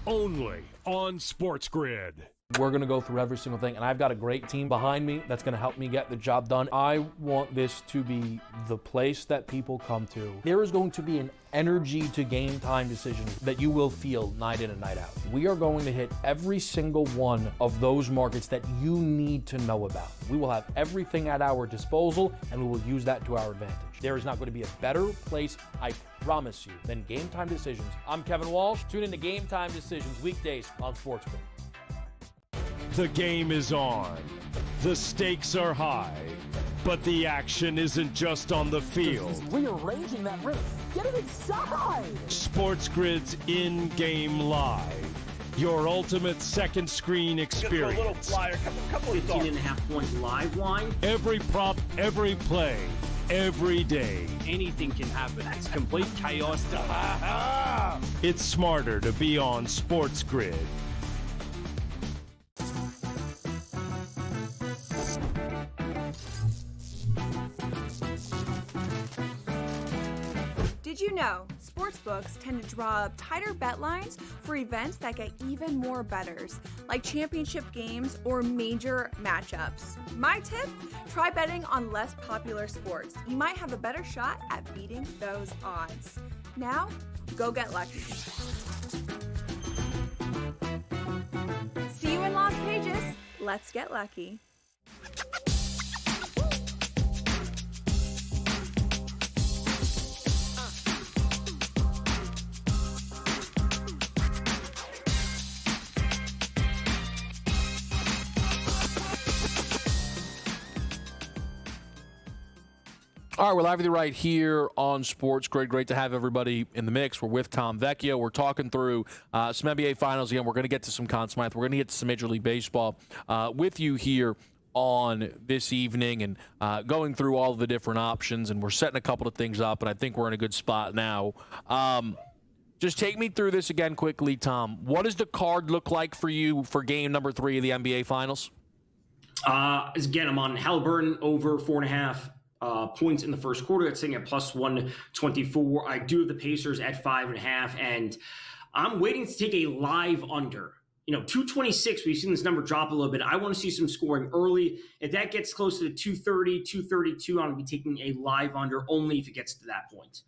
only on SportsGrid. We're going to go through every single thing, and I've got a great team behind me that's going to help me get the job done. I want this to be the place that people come to. There is going to be an energy to game time decisions that you will feel night in and night out. We are going to hit every single one of those markets that you need to know about. We will have everything at our disposal, and we will use that to our advantage. There is not going to be a better place, I promise you, than Game Time Decisions. I'm Kevin Walsh. Tune in to Game Time Decisions weekdays on SportsGrid. The game is on. The stakes are high. But the action isn't just on the field. He's rearranging that roof. Get it inside! SportsGrid's in-game live. Your ultimate second screen experience. A little flyer, couple 15.5-point live line. Every prop, every play, every day. Anything can happen. That's complete chaos. It's smarter to be on SportsGrid. Did you know sportsbooks tend to draw up tighter bet lines for events that get even more bettors, like championship games or major matchups? My tip, try betting on less popular sports. You might have a better shot at beating those odds. Now, go get lucky. See you in Las Vegas. Let's get lucky. All right, we're live with you right here on SportsGrid. Great to have everybody in the mix. We're with Tom Vecchio. We're talking through some NBA Finals again. We're going to get to some Conn Smythe. We're going to get to some Major League Baseball with you here on this evening and going through all of the different options. And we're setting a couple of things up, and I think we're in a good spot now. Just take me through this again quickly, Tom. What does the card look like for you for game number 3 of the NBA Finals? Again, I'm on Halliburton over 4.5 points in the first quarter. That's sitting at plus 124. I do have the Pacers at 5.5, and I'm waiting to take a live under. 226, we've seen this number drop a little bit. I want to see some scoring early. If that gets close to 230, 232, I'm going to be taking a live under only if it gets to that point.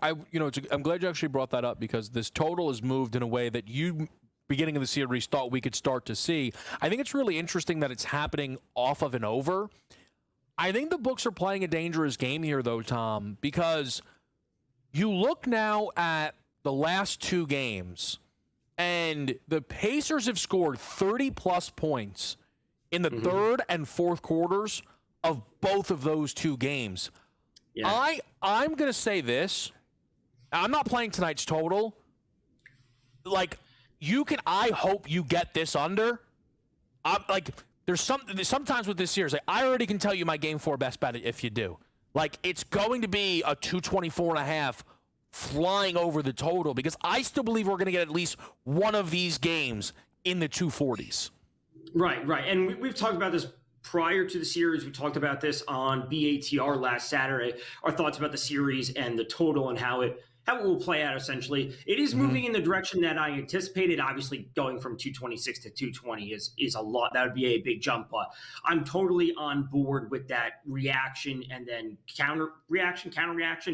I'm glad you actually brought that up because this total is moved in a way that you, beginning of the series, thought we could start to see. I think it's really interesting that it's happening off of an over. I think the books are playing a dangerous game here, though, Tom, because you look now at the last 2 games, and the Pacers have scored 30-plus points in the third and fourth quarters of both of those 2 games. Yeah. I'm going to say this. I'm not playing tonight's total. I hope you get this under. There's sometimes with this series, I already can tell you my game 4 best bet if you do. It's going to be a 224.5 flying over the total because I still believe we're going to get at least one of these games in the 240s. Right. And we've talked about this prior to the series. We talked about this on BATR last Saturday, our thoughts about the series and the total and how it will play out, essentially. It is moving in the direction that I anticipated. Obviously, going from 226 to 220 is a lot. That would be a big jump. But I'm totally on board with that reaction and then counter reaction,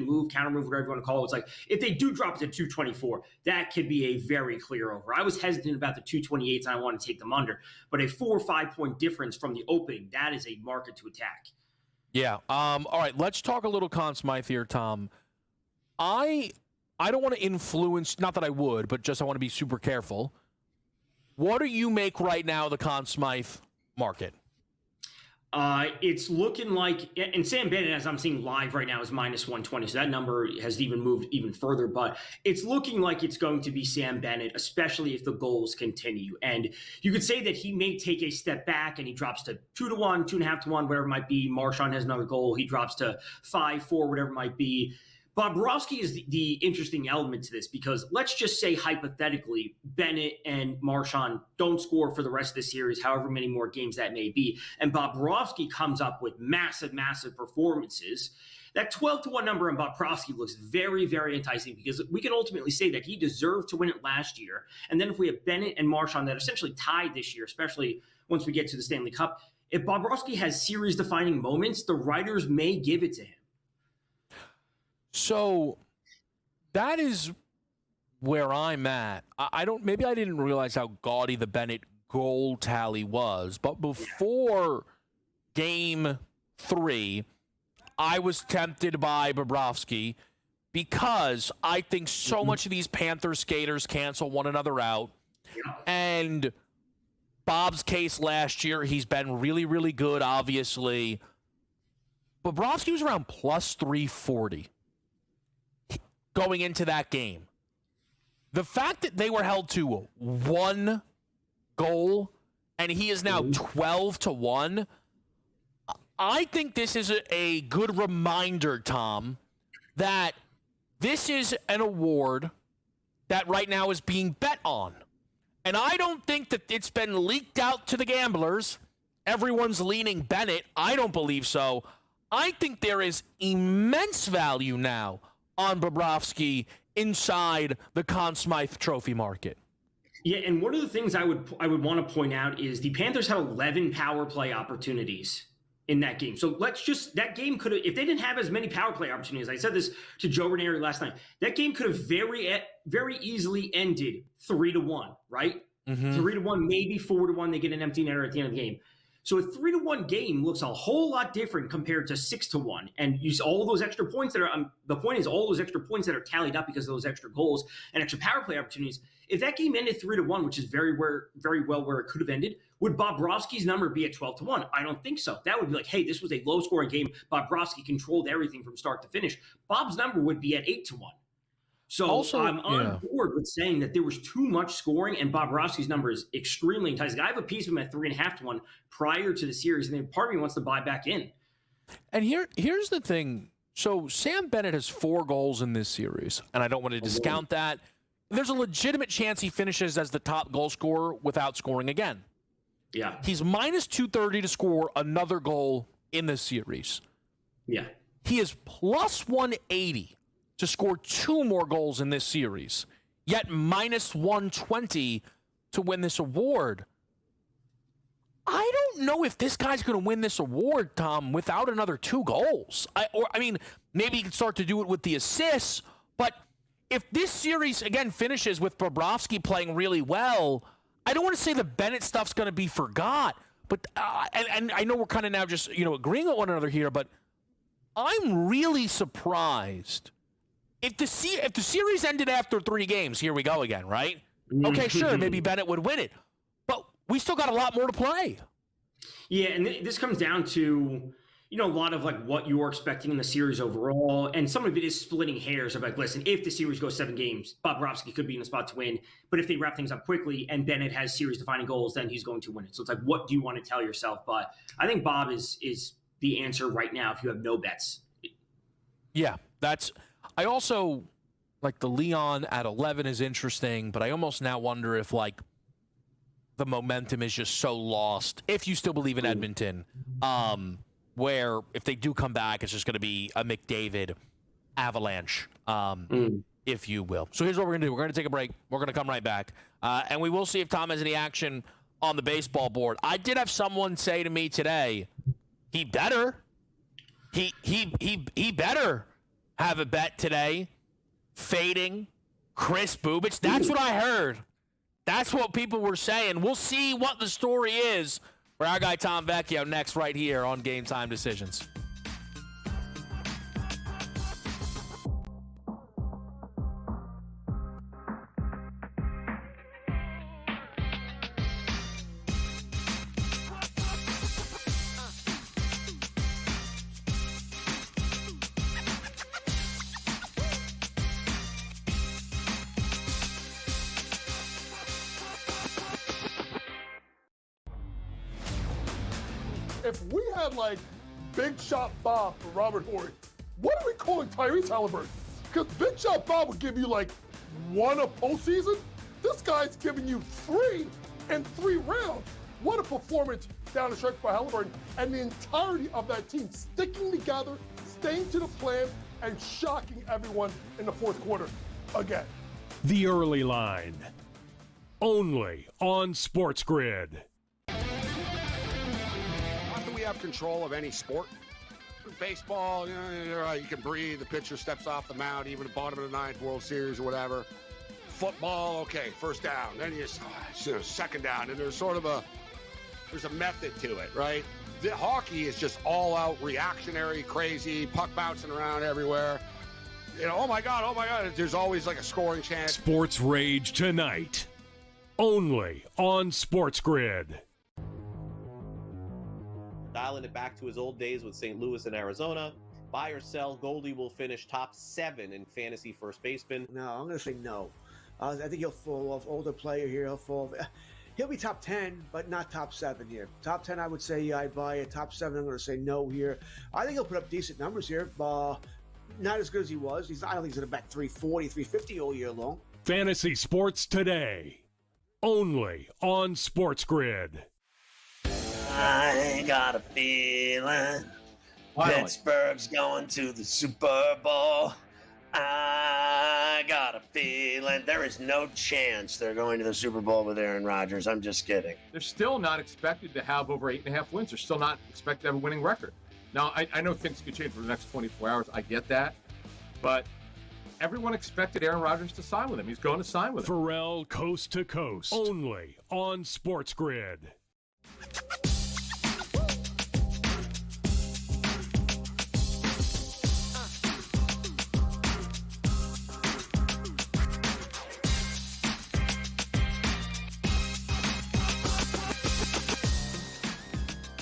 move, counter move, whatever you want to call it. It's like, if they do drop it to 224, that could be a very clear over. I was hesitant about the 228s, and I want to take them under. But a 4 or 5 point difference from the opening, that is a market to attack. Yeah. All right, let's talk a little Conn Smythe here, Tom. I don't want to influence, not that I would, but just I want to be super careful. What do you make right now the Conn Smythe market? It's looking like, and Sam Bennett, as I'm seeing live right now, is minus 120. So that number has even moved even further, but it's looking like it's going to be Sam Bennett, especially if the goals continue. And you could say that he may take a step back and he drops to 2-1, 2.5-1, whatever it might be. Marchand has another goal. He drops to 5-4, whatever it might be. Bobrovsky is the interesting element to this because let's just say hypothetically Bennett and Marchand don't score for the rest of the series, however many more games that may be, and Bobrovsky comes up with massive performances. That 12-1 number on Bobrovsky looks very, very enticing because we can ultimately say that he deserved to win it last year. And then if we have Bennett and Marchand that are essentially tied this year, especially once we get to the Stanley Cup, if Bobrovsky has series-defining moments, the writers may give it to him. So that is where I'm at. Maybe I didn't realize how gaudy the Bennett goal tally was, but before game 3, I was tempted by Bobrovsky because I think so much of these Panthers skaters cancel one another out. And Bob's case last year, he's been really, really good, obviously. Bobrovsky was around plus 340. Going into that game. The fact that they were held to 1 goal and he is now 12-1, I think this is a good reminder, Tom, that this is an award that right now is being bet on. And I don't think that it's been leaked out to the gamblers. Everyone's leaning Bennett. I don't believe so. I think there is immense value now on Bobrovsky inside the Conn Smythe trophy market. Yeah, and one of the things I would want to point out is the Panthers had 11 power play opportunities in that game. So that game could have, if they didn't have as many power play opportunities, I said this to Joe Ranieri last night, that game could have very easily ended 3-1, right? 3-1, maybe 4-1, they get an empty netter at the end of the game. So a 3-1 game looks a whole lot different compared to 6-1. And you see all those extra points that are, the point is all those extra points that are tallied up because of those extra goals and extra power play opportunities. If that game ended 3-1, which is very well where it could have ended, would Bobrovsky's number be at 12-1? I don't think so. That would be like, hey, this was a low scoring game. Bobrovsky controlled everything from start to finish. Bob's number would be at 8-1. So also, I'm on board with saying that there was too much scoring, and Bobrovsky's number is extremely enticing. I have a piece of him at 3.5-1 prior to the series, and then part of me wants to buy back in. And here's the thing. So Sam Bennett has 4 goals in this series, and I don't want to discount that. There's a legitimate chance he finishes as the top goal scorer without scoring again. Yeah. He's minus 230 to score another goal in this series. Yeah. He is plus 180 to score 2 more goals in this series, yet minus 120 to win this award. I don't know if this guy's going to win this award, Tom, without another 2 goals. I mean, maybe he can start to do it with the assists, but if this series, again, finishes with Bobrovsky playing really well, I don't want to say the Bennett stuff's going to be forgot, but and I know we're kind of now just, agreeing with one another here, but I'm really surprised. If the series ended after 3 games, here we go again, right? Okay, sure, maybe Bennett would win it. But we still got a lot more to play. Yeah, and this comes down to, a lot of like what you're expecting in the series overall. And some of it is splitting hairs of like, listen, if the series goes 7 games, Bobrovsky could be in a spot to win. But if they wrap things up quickly and Bennett has series-defining goals, then he's going to win it. So it's like, what do you want to tell yourself? But I think Bob is the answer right now if you have no bets. Yeah, I also, like, the Leon at 11 is interesting, but I almost now wonder if, like, the momentum is just so lost, if you still believe in Edmonton, where if they do come back, it's just going to be a McDavid avalanche, if you will. So here's what we're going to do. We're going to take a break. We're going to come right back, and we will see if Tom has any action on the baseball board. I did have someone say to me today, he better have a bet today, fading Chris Bubich. That's what I heard. That's what people were saying. We'll see what the story is for our guy Tom Vecchio next right here on Game Time Decisions. If we had like Big Shot Bob for Robert Horry, what are we calling Tyrese Halliburton? Because Big Shot Bob would give you like 1 a postseason. This guy's giving you 3 in 3 rounds. What a performance down the stretch by Halliburton and the entirety of that team sticking together, staying to the plan, and shocking everyone in the 4th quarter again. The Early Line, only on SportsGrid. We have control of any sport. Baseball, you can breathe. The pitcher steps off the mound, even the bottom of the 9th, World Series or whatever. Football, okay, first down. Then you second down, and there's a method to it, right? The hockey is just all out reactionary, crazy, puck bouncing around everywhere. Oh my God, there's always like a scoring chance. Sports Rage tonight, only on SportsGrid. Dialing it back to his old days with St. Louis and Arizona. Buy or sell, Goldie will finish top 7 in fantasy first baseman. No, I'm going to say no. I think he'll fall off. Older player here, he'll be top 10, but not top 7 here. Top 10, I would say I'd buy it. Top 7, I'm going to say no here. I think he'll put up decent numbers here. Not as good as he was. I don't think he's going to bat 340, 350 all year long. Fantasy Sports Today, only on SportsGrid. I got a feeling Pittsburgh's going to the Super Bowl. I got a feeling there is no chance they're going to the Super Bowl with Aaron Rodgers. I'm just kidding. They're still not expected to have over 8.5 wins. They're still not expected to have a winning record. Now, I know things could change for the next 24 hours. I get that. But everyone expected Aaron Rodgers to sign with him. He's going to sign with him. Pharrell Coast to Coast, only on SportsGrid.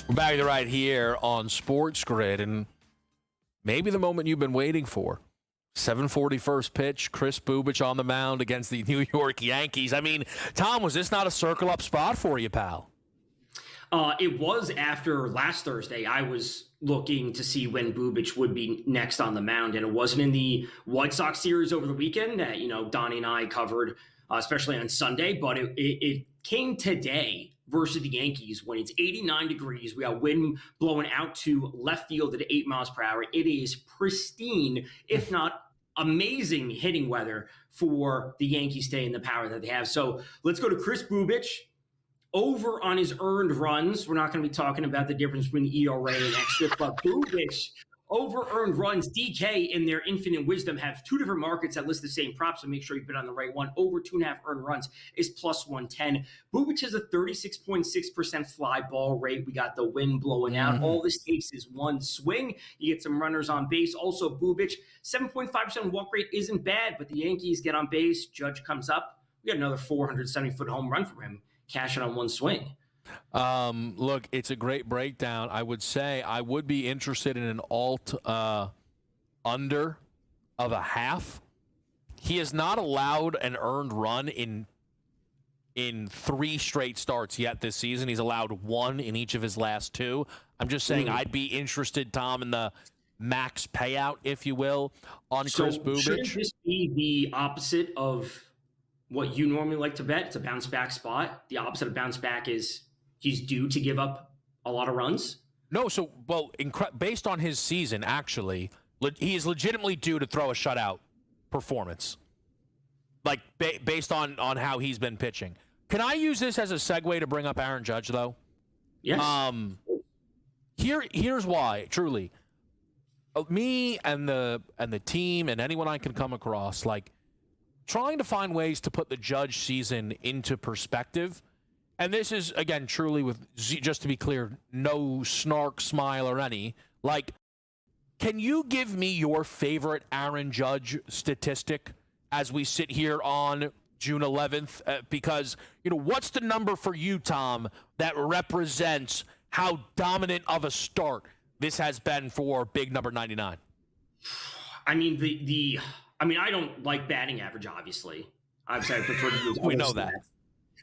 We're back right here on Sports Grid, and maybe the moment you've been waiting for. 7:40 first pitch, Chris Bubic on the mound against the New York Yankees. I mean, Tom, was this not a circle up spot for you, pal? It was after last Thursday. I was looking to see when Bubic would be next on the mound, and it wasn't in the White Sox series over the weekend that, Donnie and I covered, especially on Sunday, but it came today versus the Yankees when it's 89 degrees. We got wind blowing out to left field at 8 miles per hour. It is pristine, if not amazing hitting weather for the Yankees staying the power that they have. So let's go to Chris Bubic. Over on his earned runs. We're not going to be talking about the difference between ERA and XFIP, but Bubic over earned runs. DK in their infinite wisdom have two different markets that list the same props, so make sure you bid on the right one. Over 2.5 earned runs is plus 110. Bubic has a 36.6% fly ball rate. We got the wind blowing out. All this takes is one swing. You get some runners on base. Also, Bubic, 7.5% walk rate isn't bad, but the Yankees get on base. Judge comes up. We got another 470-foot home run from him. Cash it on one swing. Look, it's a great breakdown. I would say I would be interested in an alt under of a half. He has not allowed an earned run in 3 straight starts yet this season. He's allowed 1 in each of his last 2. I'm just saying I'd be interested, Tom, in the max payout, if you will, on Chris Bubic. Shouldn't this be the opposite of what you normally like to bet? It's a bounce back spot. The opposite of bounce back is he's due to give up a lot of runs. No, so, based on his season, actually, he is legitimately due to throw a shutout performance. Like, based on how he's been pitching. Can I use this as a segue to bring up Aaron Judge, though? Yes. Here's why, truly. Me and the team and anyone I can come across, like, trying to find ways to put the Judge season into perspective. And this is, again, truly with, just to be clear, no snark, smile, or any. Like, can you give me your favorite Aaron Judge statistic as we sit here on June 11th? Because, what's the number for you, Tom, that represents how dominant of a start this has been for big number 99? I mean, I don't like batting average, obviously. I prefer to use We know that.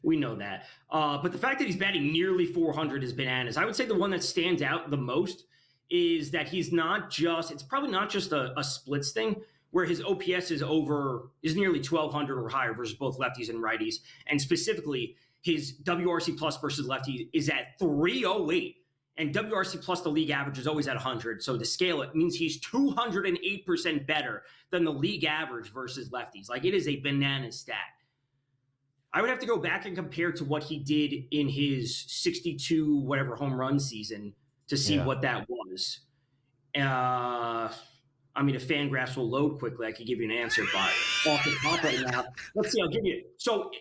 We know that. But the fact that he's batting nearly 400 is bananas. I would say the one that stands out the most is that it's probably not just a splits thing, where his OPS is nearly 1,200 or higher versus both lefties and righties. And specifically, his WRC plus versus lefty is at 308. And WRC plus, the league average, is always at 100. So to scale it means he's 208% better than the league average versus lefties. Like, it is a banana stat. I would have to go back and compare to what he did in his 62 whatever home run season to see what that was. If FanGraphs will load quickly, I could give you an answer, but off the top right now, let's see, I'll give you. So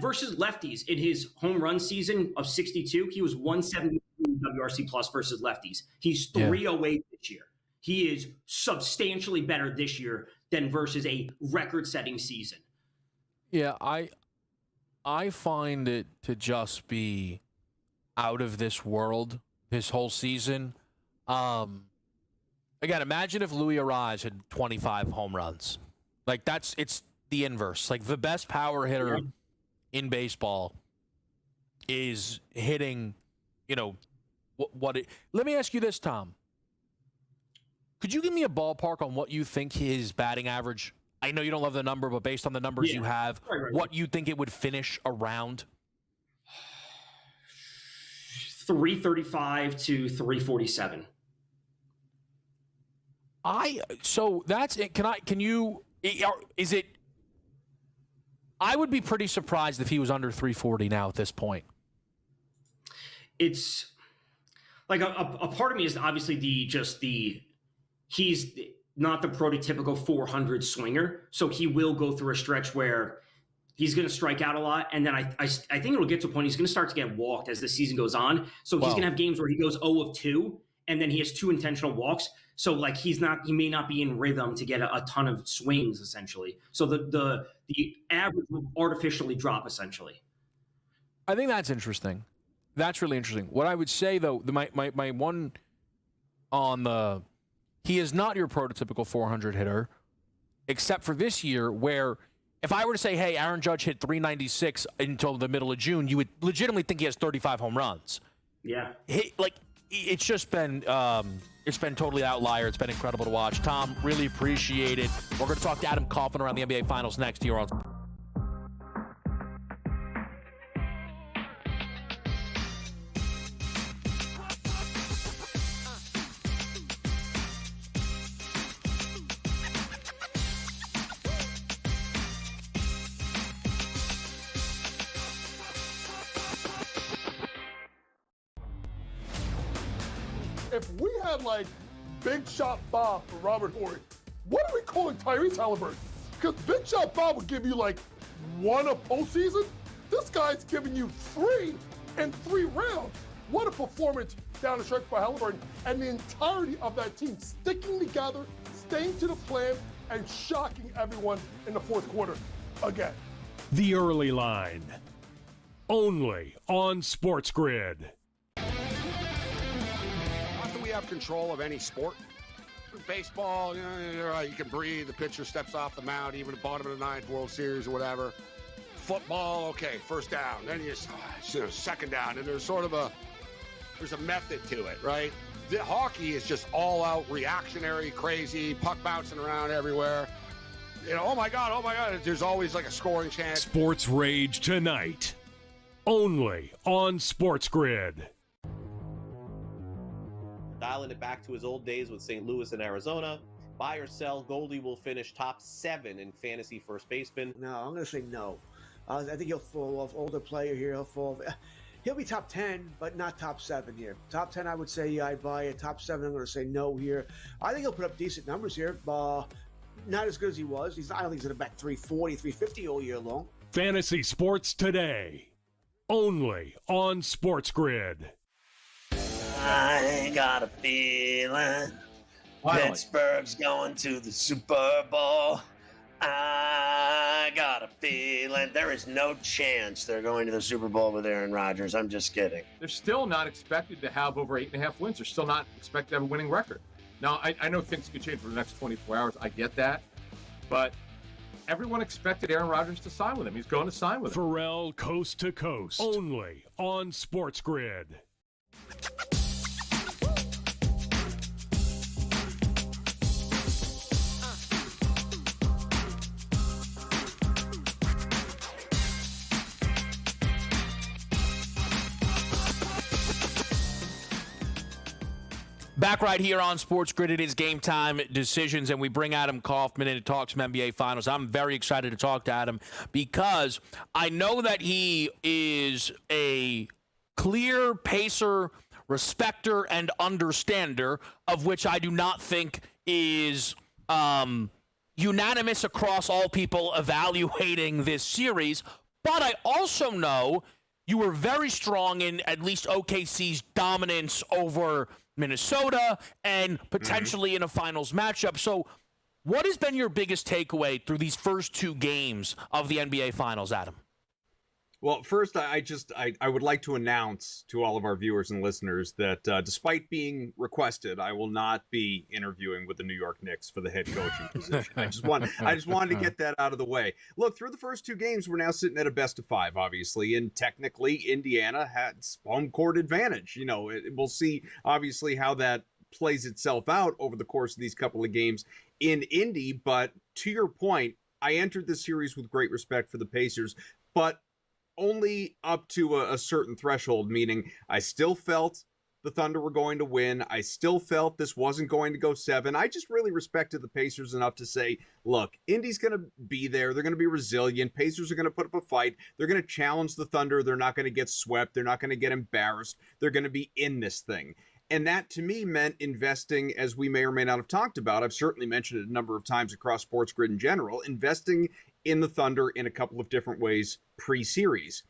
versus lefties in his home run season of 62, he was 170 WRC plus versus lefties. He's 308 this year. He is substantially better this year than versus a record-setting season. Yeah, I find it to just be out of this world this whole season. Again, imagine if Luis Arraez had 25 home runs. Like, it's the inverse. Like, the best power hitter in baseball is hitting, let me ask you this, Tom. Could you give me a ballpark on what you think his batting average? I know you don't love the number, but based on the numbers you have, what you think it would finish around? 335 to 347. So that's it. Is it? I would be pretty surprised if he was under 340 now at this point. It's like a part of me is obviously he's not the prototypical 400 swinger. So he will go through a stretch where he's going to strike out a lot. And then I think it'll get to a point he's going to start to get walked as the season goes on. So he's going to have games where he goes 0 of 2 and then he has 2 intentional walks. So like he may not be in rhythm to get a ton of swings essentially. So the average will artificially drop essentially. I think that's interesting. That's really interesting. What I would say, though, my one on the he is not your prototypical 400 hitter, except for this year, where if I were to say, hey, Aaron Judge hit 396 until the middle of June, you would legitimately think he has 35 home runs. Yeah. It's just been totally outlier. It's been incredible to watch. Tom, really appreciate it. We're going to talk to Adam Kaufman around the NBA Finals next year on. If we had like Big Shot Bob for Robert Horry, what are we calling Tyrese Halliburton? Because Big Shot Bob would give you like one a postseason. This guy's giving you 3 in 3 rounds. What a performance down the stretch by Halliburton and the entirety of that team sticking together, staying to the plan, and shocking everyone in the fourth quarter again. The Early Line, only on SportsGrid. Not that we have control of any sport. Baseball, you can breathe. The pitcher steps off the mound, even the bottom of the 9th, World Series or whatever. Football, okay, first down. Then you second down, and there's a method to it, right? The hockey is just all out reactionary, crazy, puck bouncing around everywhere. Oh my God, there's always like a scoring chance. Sports Rage tonight, only on SportsGrid. Dialing it back to his old days with St. Louis and Arizona. Buy or sell, Goldie will finish top 7 in fantasy first baseman. No, I'm going to say no. I think he'll fall off. Older player here, he'll be top 10, but not top 7 here. Top 10, I would say I'd buy it. Top 7, I'm going to say no here. I think he'll put up decent numbers here. Not as good as he was. I don't think he's going to bat 340, 350 all year long. Fantasy Sports Today, only on SportsGrid. I got a feeling Pittsburgh's going to the Super Bowl. I got a feeling there is no chance they're going to the Super Bowl with Aaron Rodgers. I'm just kidding. They're still not expected to have over 8.5 wins. They're still not expected to have a winning record. Now, I know things could change for the next 24 hours. I get that. But everyone expected Aaron Rodgers to sign with him. He's going to sign with him. Pharrell Coast to Coast, only on SportsGrid. Back right here on SportsGrid, it is Game Time Decisions, and we bring Adam Kaufman in to talk some NBA Finals. I'm very excited to talk to Adam because I know that he is a clear pacer, respecter, and understander, of which I do not think is unanimous across all people evaluating this series. But I also know you were very strong in at least OKC's dominance over Minnesota and potentially in a finals matchup. So what has been your biggest takeaway through these first 2 games of the NBA Finals, Adam? Well, first, I would like to announce to all of our viewers and listeners that despite being requested, I will not be interviewing with the New York Knicks for the head coaching position. I just wanted to get that out of the way. Look, through the first 2 games, we're now sitting at a best of 5, obviously, and technically Indiana has home court advantage. We'll see, obviously, how that plays itself out over the course of these couple of games in Indy. But to your point, I entered this series with great respect for the Pacers, but only up to a certain threshold, meaning I still felt the Thunder were going to win. I still felt this wasn't going to go 7. I just really respected the Pacers enough to say, look, Indy's going to be there. They're going to be resilient. Pacers are going to put up a fight. They're going to challenge the Thunder. They're not going to get swept. They're not going to get embarrassed. They're going to be in this thing. And that, to me, meant investing, as we may or may not have talked about. I've certainly mentioned it a number of times across SportsGrid in general, investing in the Thunder in a couple of different ways pre-series.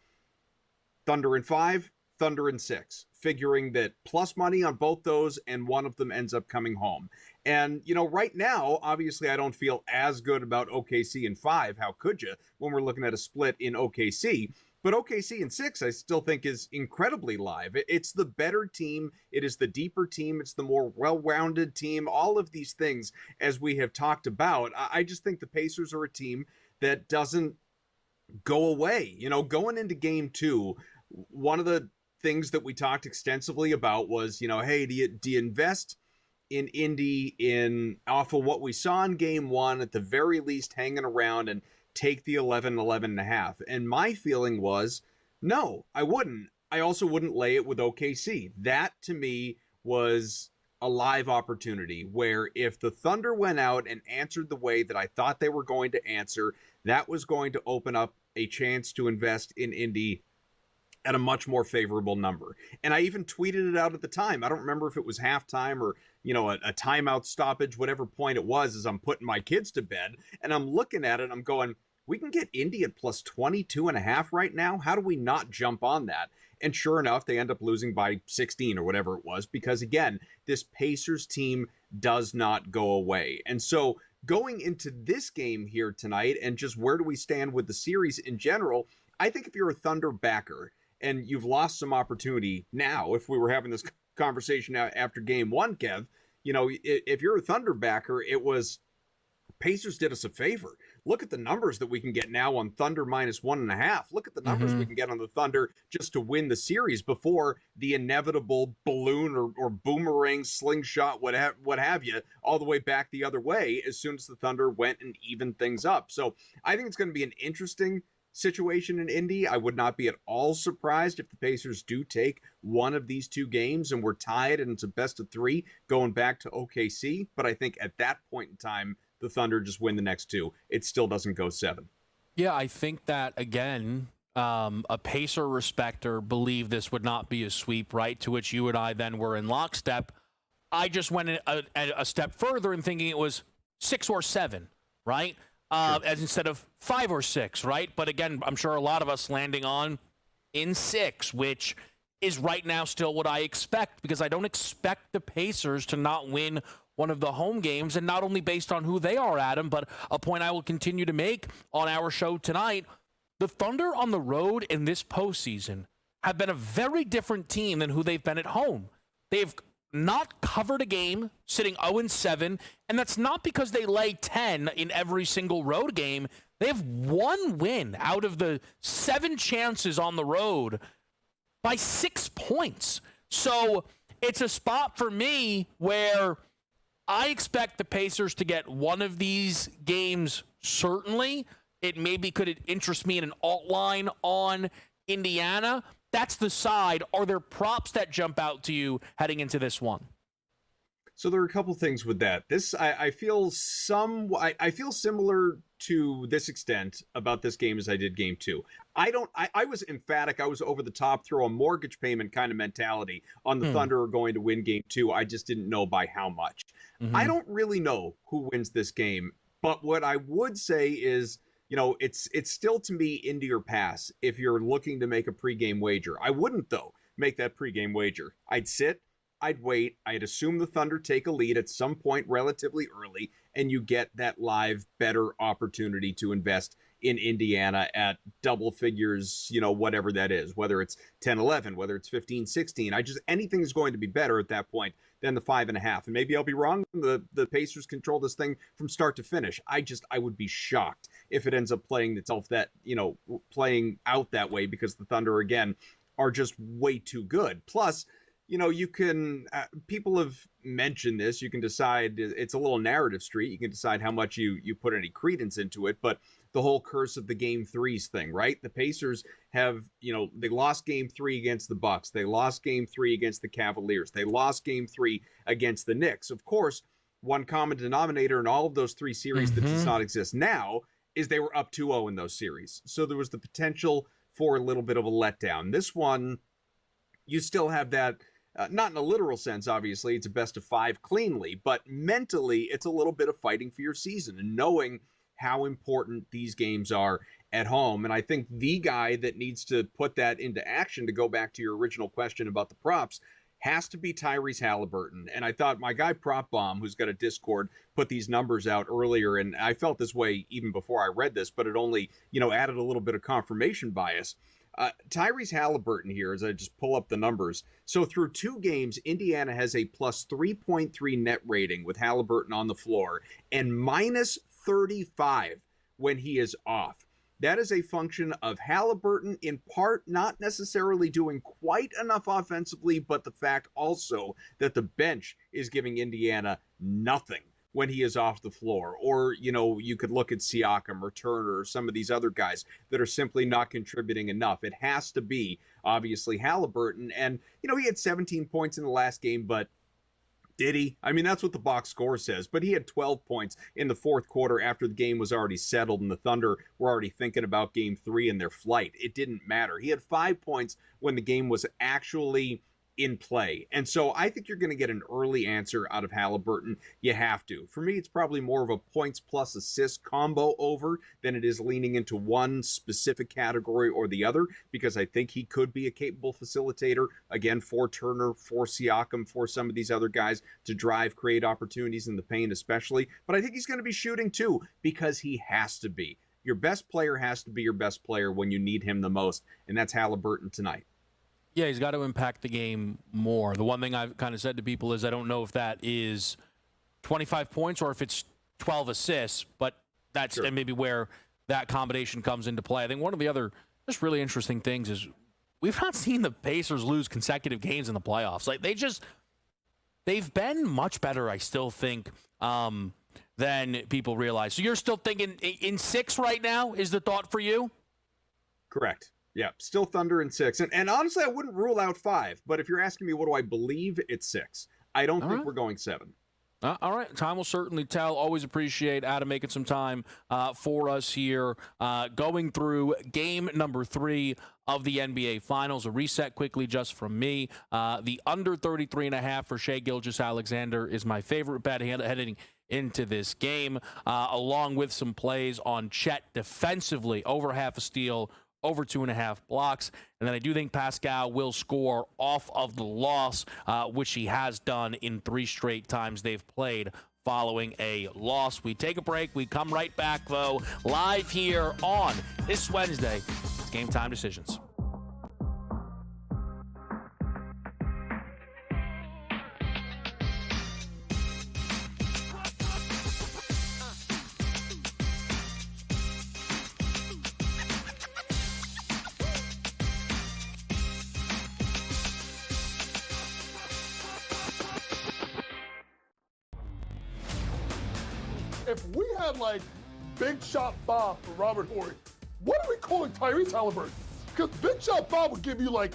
Thunder in 5, Thunder in 6, figuring that plus money on both those and one of them ends up coming home. And, right now, obviously, I don't feel as good about OKC in 5. How could you when we're looking at a split in OKC? But OKC in 6, I still think is incredibly live. It's the better team. It is the deeper team. It's the more well-rounded team. All of these things, as we have talked about, I just think the Pacers are a team that doesn't go away. Going into game 2, one of the things that we talked extensively about was, hey, do you invest in Indy in off of what we saw in game 1, at the very least hanging around and take the 11.5. And my feeling was, no, I wouldn't. I also wouldn't lay it with OKC. That, to me, was a live opportunity where if the Thunder went out and answered the way that I thought they were going to answer, that was going to open up a chance to invest in Indy at a much more favorable number. And I even tweeted it out at the time. I don't remember if it was halftime or, a timeout stoppage, whatever point it was, as I'm putting my kids to bed. And I'm looking at it and I'm going, we can get Indy at plus 22.5 right now. How do we not jump on that? And sure enough, they end up losing by 16 or whatever it was, because again, this Pacers team does not go away. And so going into this game here tonight, and just where do we stand with the series in general, I think if you're a Thunder backer and you've lost some opportunity now, if we were having this conversation after game 1, Kev, if you're a Thunder backer, it was Pacers did us a favor. Look at the numbers that we can get now on Thunder minus 1.5. Look at the numbers we can get on the Thunder just to win the series before the inevitable balloon or boomerang slingshot, what have you, all the way back the other way as soon as the Thunder went and evened things up. So I think it's going to be an interesting situation in Indy. I would not be at all surprised if the Pacers do take one of these 2 games and we're tied and it's a best of 3 going back to OKC. But I think at that point in time, the Thunder just win the next 2. It still doesn't go 7. Yeah, I think that, again, a Pacer respecter believed this would not be a sweep, right? To which you and I then were in lockstep. I just went a step further in thinking it was 6 or 7, right? As instead of 5 or 6, right? But again, I'm sure a lot of us landing on in 6, which is right now still what I expect, because I don't expect the Pacers to not win one of the home games, and not only based on who they are, Adam, but a point I will continue to make on our show tonight. The Thunder on the road in this postseason have been a very different team than who they've been at home. They've not covered a game, sitting 0-7, and that's not because they lay 10 in every single road game. They have 1 win out of the 7 chances on the road by 6 points. So it's a spot for me where I expect the Pacers to get one of these games, certainly. It maybe could interest me in an alt line on Indiana. That's the side. Are there props that jump out to you heading into this one? So there are a couple things with that. I feel similar to this extent about this game as I did game 2. I was emphatic. I was over the top, throw a mortgage payment kind of mentality on the Thunder are going to win game 2. I just didn't know by how much. I don't really know who wins this game, but what I would say is, it's still to me Indy or pass if you're looking to make a pregame wager. I wouldn't, though, make that pregame wager. I'd sit, I'd wait, I'd assume the Thunder take a lead at some point relatively early, and you get that live, better opportunity to invest in Indiana at double figures, whatever that is, whether it's 10-11, whether it's 15-16. Anything's going to be better at that point than the 5.5. And maybe I'll be wrong. The Pacers control this thing from start to finish. I would be shocked if it ends up playing itself playing out that way, because the Thunder, again, are just way too good. Plus, you can, people have mentioned this, you can decide, it's a little narrative street. You can decide how much you put any credence into it, but the whole curse of the game 3s thing, right? The Pacers have, they lost game 3 against the Bucks. They lost game 3 against the Cavaliers. They lost game 3 against the Knicks. Of course, one common denominator in all of those 3 series that does not exist now is they were up 2-0 in those series. So there was the potential for a little bit of a letdown. This one, you still have that, not in a literal sense, obviously, it's a best of 5 cleanly, but mentally, it's a little bit of fighting for your season and knowing how important these games are at home. And I think the guy that needs to put that into action, to go back to your original question about the props, has to be Tyrese Halliburton. And I thought my guy Prop Bomb, who's got a Discord, put these numbers out earlier, and I felt this way even before I read this, but it only, added a little bit of confirmation bias. Tyrese Halliburton here, as I just pull up the numbers. So through 2 games, Indiana has a plus 3.3 net rating with Halliburton on the floor and minus 35 when he is off. That is a function of Halliburton, in part, not necessarily doing quite enough offensively, but the fact also that the bench is giving Indiana nothing when he is off the floor. Or, you could look at Siakam or Turner or some of these other guys that are simply not contributing enough. It has to be, obviously, Halliburton. And, he had 17 points in the last game, but did he? I mean, that's what the box score says. But he had 12 points in the fourth quarter after the game was already settled and the Thunder were already thinking about Game 3 and their flight. It didn't matter. He had 5 points when the game was actually in play. And so I think you're going to get an early answer out of Halliburton. You have to. For me, it's probably more of a points plus assist combo over than it is leaning into one specific category or the other, because I think he could be a capable facilitator, again, for Turner, for Siakam, for some of these other guys to create opportunities in the paint especially. But I think he's going to be shooting too, because he has to be. Your best player has to be your best player when you need him the most, and that's Halliburton tonight. Yeah, he's got to impact the game more. The one thing I've kind of said to people is I don't know if that is 25 points or if it's 12 assists, but that's maybe where that combination comes into play. I think one of the other just really interesting things is we've not seen the Pacers lose consecutive games in the playoffs. Like they've been much better, I still think, than people realize. So you're still thinking in 6 right now is the thought for you? Correct. Yeah, still Thunder in 6. And honestly, I wouldn't rule out 5. But if you're asking me what do I believe, it's 6. I don't think we're going 7. All right. Time will certainly tell. Always appreciate Adam making some time for us here. Going through game number 3 of the NBA Finals. A reset quickly just from me. The under 33.5 for Shai Gilgeous-Alexander is my favorite bet heading into this game, along with some plays on Chet defensively. Over half a steal, over 2.5 blocks. And then I do think Pascal will score off of the loss, which he has done in 3 straight times they've played following a loss. We take a break. We come right back, though, live here on this Wednesday. It's Game Time Decisions. If we had Big Shot Bob for Robert Horry, what are we calling Tyrese Halliburton? Because Big Shot Bob would give you 1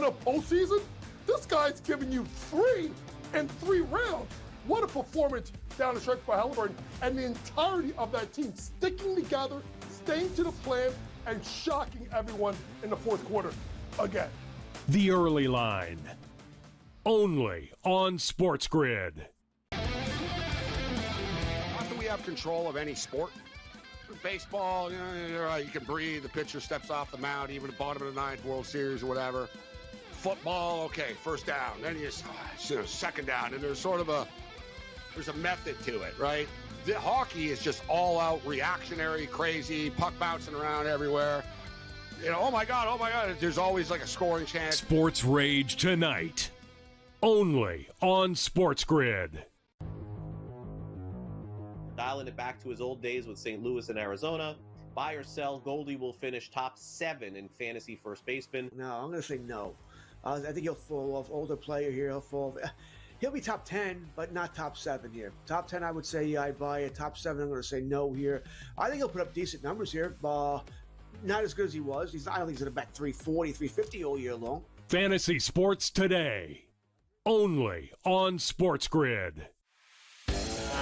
a postseason. This guy's giving you 3 in 3 rounds. What a performance down the stretch by Halliburton, and the entirety of that team sticking together, staying to the plan, and shocking everyone in the fourth quarter again. The Early Line, only on SportsGrid. Have control of any sport. Baseball, you can breathe. The pitcher steps off the mound, even the bottom of the 9th, World Series or whatever. Football, okay, first down. Then you second down, and there's a method to it, right? The hockey is just all out reactionary, crazy, puck bouncing around everywhere. Oh my God, there's always a scoring chance. Sports Rage tonight, only on SportsGrid. Dialing it back to his old days with St. Louis and Arizona. Buy or sell, Goldie will finish top 7 in fantasy first baseman. No, I'm going to say no. I think he'll fall off. Older player here, he'll be top 10, but not top 7 here. Top 10, I would say I'd buy it. Top 7, I'm going to say no here. I think he'll put up decent numbers here. Not as good as he was. I don't think he's going to bat 340, 350 all year long. Fantasy Sports Today, only on SportsGrid.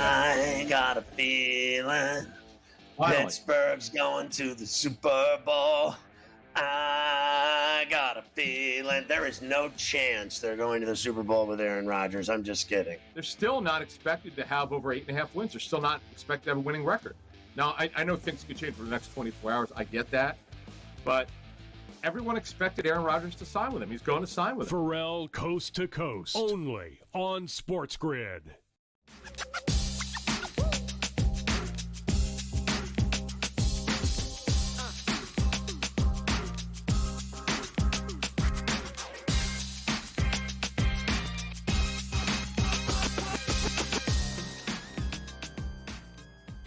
I got a feeling Pittsburgh's going to the Super Bowl. I got a feeling there is no chance they're going to the Super Bowl with Aaron Rodgers. I'm just kidding. They're still not expected to have over 8.5 wins. They're still not expected to have a winning record. Now, I know things could change for the next 24 hours. I get that. But everyone expected Aaron Rodgers to sign with him. He's going to sign with him. Pharrell Coast to Coast, only on SportsGrid.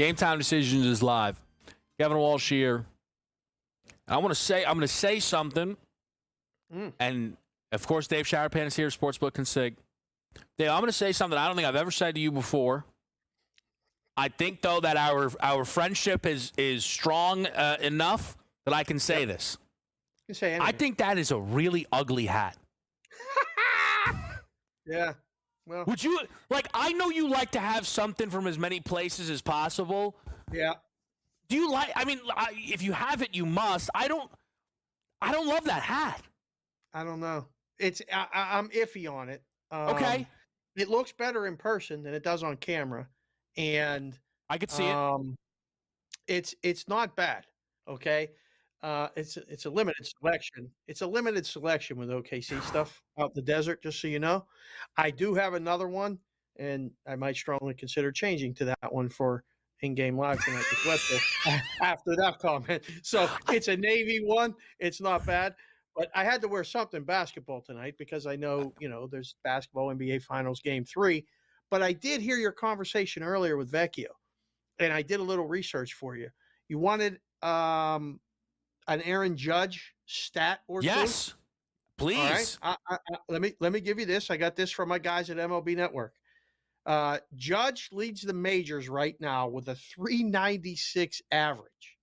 Game Time Decisions is live. Kevin Walsh here. I'm going to say something. And, of course, Dave Sharapan is here, Sportsbook and Sig. Dave, I'm going to say something I don't think I've ever said to you before. I think, though, that our friendship is strong enough that I can say this. You can say anything. I think that is a really ugly hat. Yeah. Well, would you I know you like to have something from as many places as possible. Yeah. Do you like? I mean, if you have it, you must. I don't love that hat. I don't know. I'm iffy on it. Okay. It looks better in person than it does on camera, and I could see it. It's not bad. Okay. It's a limited selection. It's a limited selection with OKC stuff out in the desert, just so you know. I do have another one, and I might strongly consider changing to that one for in-game live tonight after that comment. So it's a Navy one. It's not bad. But I had to wear something basketball tonight because I know, there's basketball NBA Finals Game 3. But I did hear your conversation earlier with Vecchio, and I did a little research for you. You wanted an Aaron Judge stat or two? Yes, please. All right. Let me give you this. I got this from my guys at MLB Network. Judge leads the majors right now with a 396 average.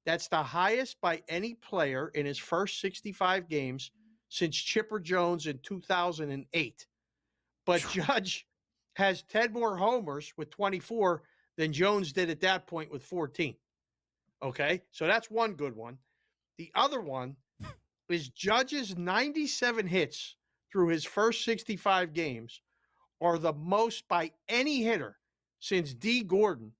That's the highest by any player in his first 65 games since Chipper Jones in 2008. But Judge has 10 more homers with 24 than Jones did at that point with 14. Okay, so that's one good one. The other one is Judge's 97 hits through his first 65 games are the most by any hitter since D. Gordon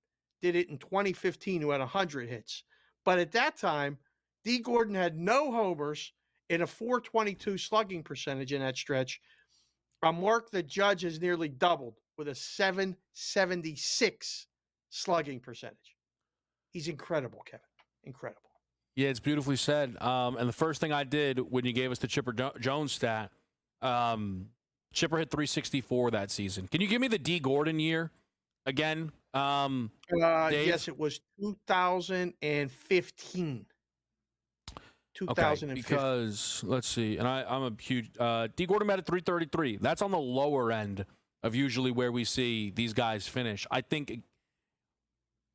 did it in 2015, who had 100 hits. But at that time, D. Gordon had no homers in a 422 slugging percentage in that stretch, a mark that Judge has nearly doubled with a 776 slugging percentage. He's incredible, Kevin. Incredible. Yeah, it's beautifully said. And the first thing I did when you gave us the Chipper Jones stat, Chipper hit 364 that season. Can you give me the D. Gordon year again? Dave? Yes, it was 2015. 2015. Okay, because let's see, and I'm a huge D. Gordon batted 333. That's on the lower end of usually where we see these guys finish. I think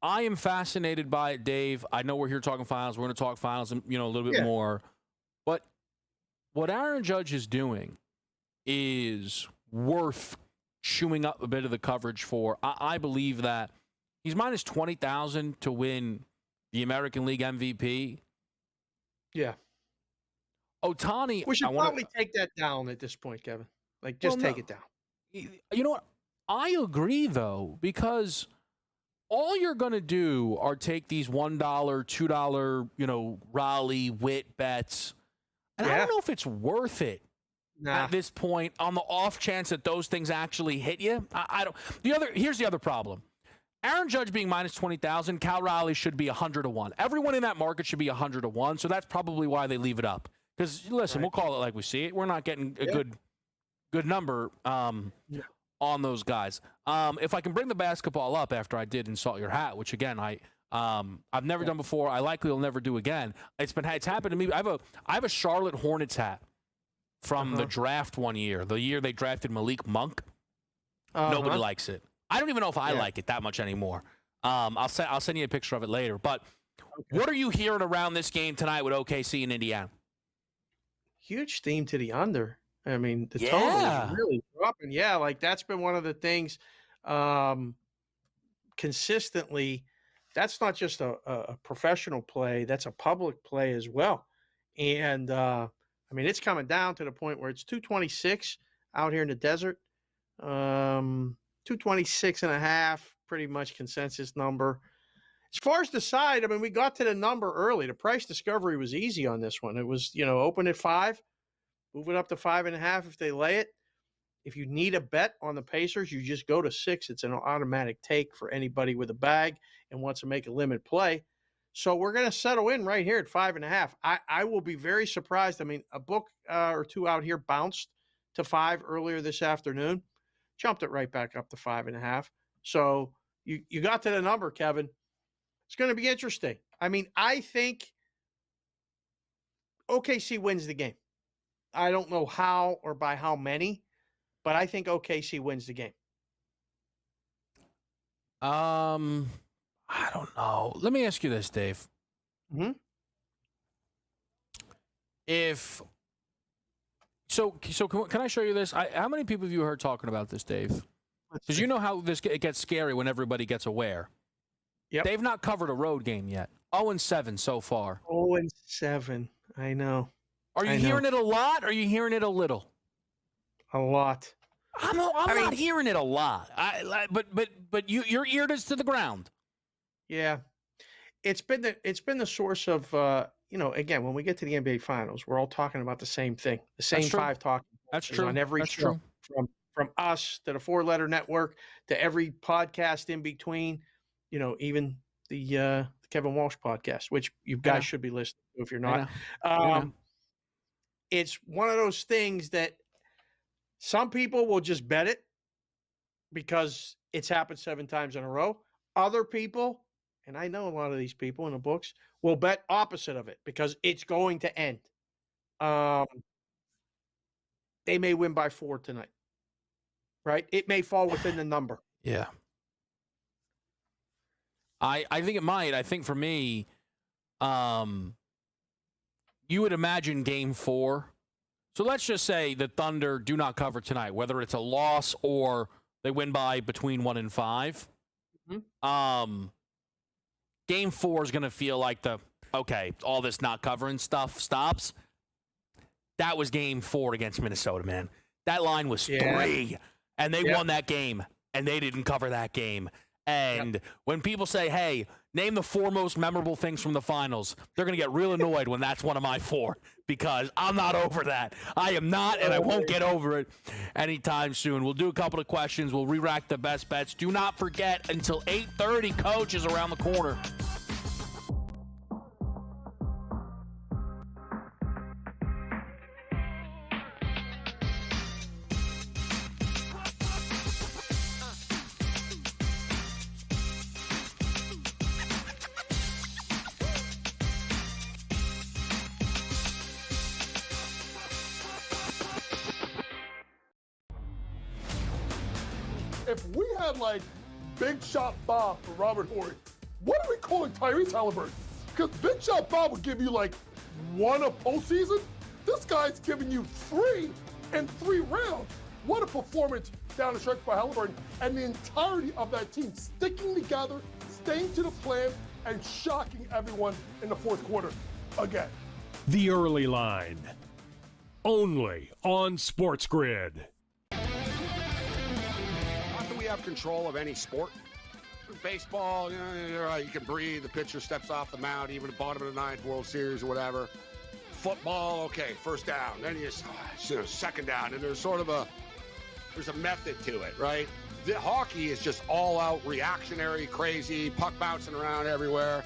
I am fascinated by it, Dave. I know we're here talking finals. We're going to talk finals, and a little bit more. But what Aaron Judge is doing is worth chewing up a bit of the coverage for. I believe that he's minus 20,000 to win the American League MVP. Yeah. Ohtani. We should probably take that down at this point, Kevin. Just take it down. You know what? I agree, though, because all you're going to do are take these $1, $2, Raleigh, Witt bets. And I don't know if it's worth it at this point on the off chance that those things actually hit you. I don't. Here's the other problem. Aaron Judge being minus 20,000, Cal Raleigh should be 100-1. Everyone in that market should be 100-1, so that's probably why they leave it up. Because, listen, we'll call it like we see it. We're not getting a good number on those guys. If I can bring the basketball up after I did insult your hat, which, again, I've never done before. I likely will never do again. It's happened to me. I have a Charlotte Hornets hat from the draft one year, the year they drafted Malik Monk. Nobody likes it. I don't even know if I like it that much anymore. I'll send you a picture of it later. But what are you hearing around this game tonight with OKC and Indiana? Huge theme to the under. I mean, the total is really dropping. Yeah, that's been one of the things consistently. That's not just a professional play. That's a public play as well. And, it's coming down to the point where it's 226 out here in the desert. 226.5, pretty much consensus number. As far as the side, we got to the number early. The price discovery was easy on this one. It was, open at 5, move it up to 5.5 if they lay it. If you need a bet on the Pacers, you just go to 6. It's an automatic take for anybody with a bag and wants to make a limit play. So we're going to settle in right here at 5.5. I will be very surprised. A book or two out here bounced to 5 earlier this afternoon. Jumped it right back up to 5.5. So you got to the number, Kevin. It's going to be interesting. I mean, I think OKC wins the game. I don't know how or by how many, but I think OKC wins the game. I don't know. Let me ask you this, Dave. Mm-hmm. Can I show you this? How many people have you heard talking about this, Dave? Because you know how it gets scary when everybody gets aware. Yep. They've not covered a road game yet. 0-7 so far. 0-7. I know. Are you hearing it a lot? Or are you hearing it a little? A lot. I'm not hearing it a lot. But your ear is to the ground. Yeah, it's been the source of again, when we get to the NBA Finals, we're all talking about the same thing, the same five talking. That's true On every show, from us to the 4-letter network to every podcast in between. Even the Kevin Walsh podcast, which you guys should be listening to if you're not. It's one of those things that some people will just bet it because it's happened 7 times in a row. Other people, and I know a lot of these people in the books, will bet opposite of it because it's going to end. They may win by 4 tonight, right? It may fall within the number. Yeah. I think it might. I think for me, you would imagine Game 4. So let's just say the Thunder do not cover tonight, whether it's a loss or they win by between 1 and 5. Mm-hmm. Game 4 is going to feel like all this not covering stuff stops. That was Game 4 against Minnesota, man. That line was 3, and they won that game, and they didn't cover that game. And when people say, hey, name the 4 most memorable things from the finals, they're going to get real annoyed when that's one of my 4 because I'm not over that. I am not, and I won't get over it anytime soon. We'll do a couple of questions. We'll re-rack the best bets. Do not forget, until 8:30, Coach is around the corner. If we had like Big Shot Bob for Robert Horry, what are we calling Tyrese Halliburton? Because Big Shot Bob would give you like 1 a postseason. This guy's giving you 3 in 3 rounds. What a performance down the stretch by Halliburton and the entirety of that team sticking together, staying to the plan, and shocking everyone in the 4th quarter again. The Early Line, only on SportsGrid. Have control of any sport. Baseball, you're right, you can breathe, the pitcher steps off the mound, even the bottom of the 9th World Series or whatever. Football, okay, first down, then you second down, and there's a method to it, right? The hockey is just all out reactionary, crazy, puck bouncing around everywhere.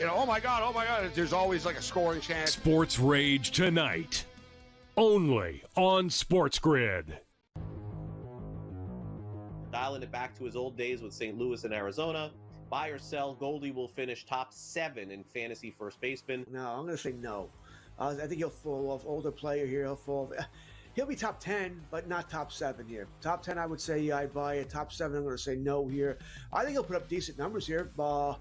Oh my God, there's always like a scoring chance. Sports Rage tonight, only on SportsGrid. Dialing it back to his old days with St. Louis and Arizona. Buy or sell, Goldie will finish top 7 in fantasy first baseman. No, I'm going to say no. I think he'll fall off. Older player here, he'll be top 10, but not top 7 here. Top 10, I would say I'd buy it. Top 7, I'm going to say no here. I think he'll put up decent numbers here. Not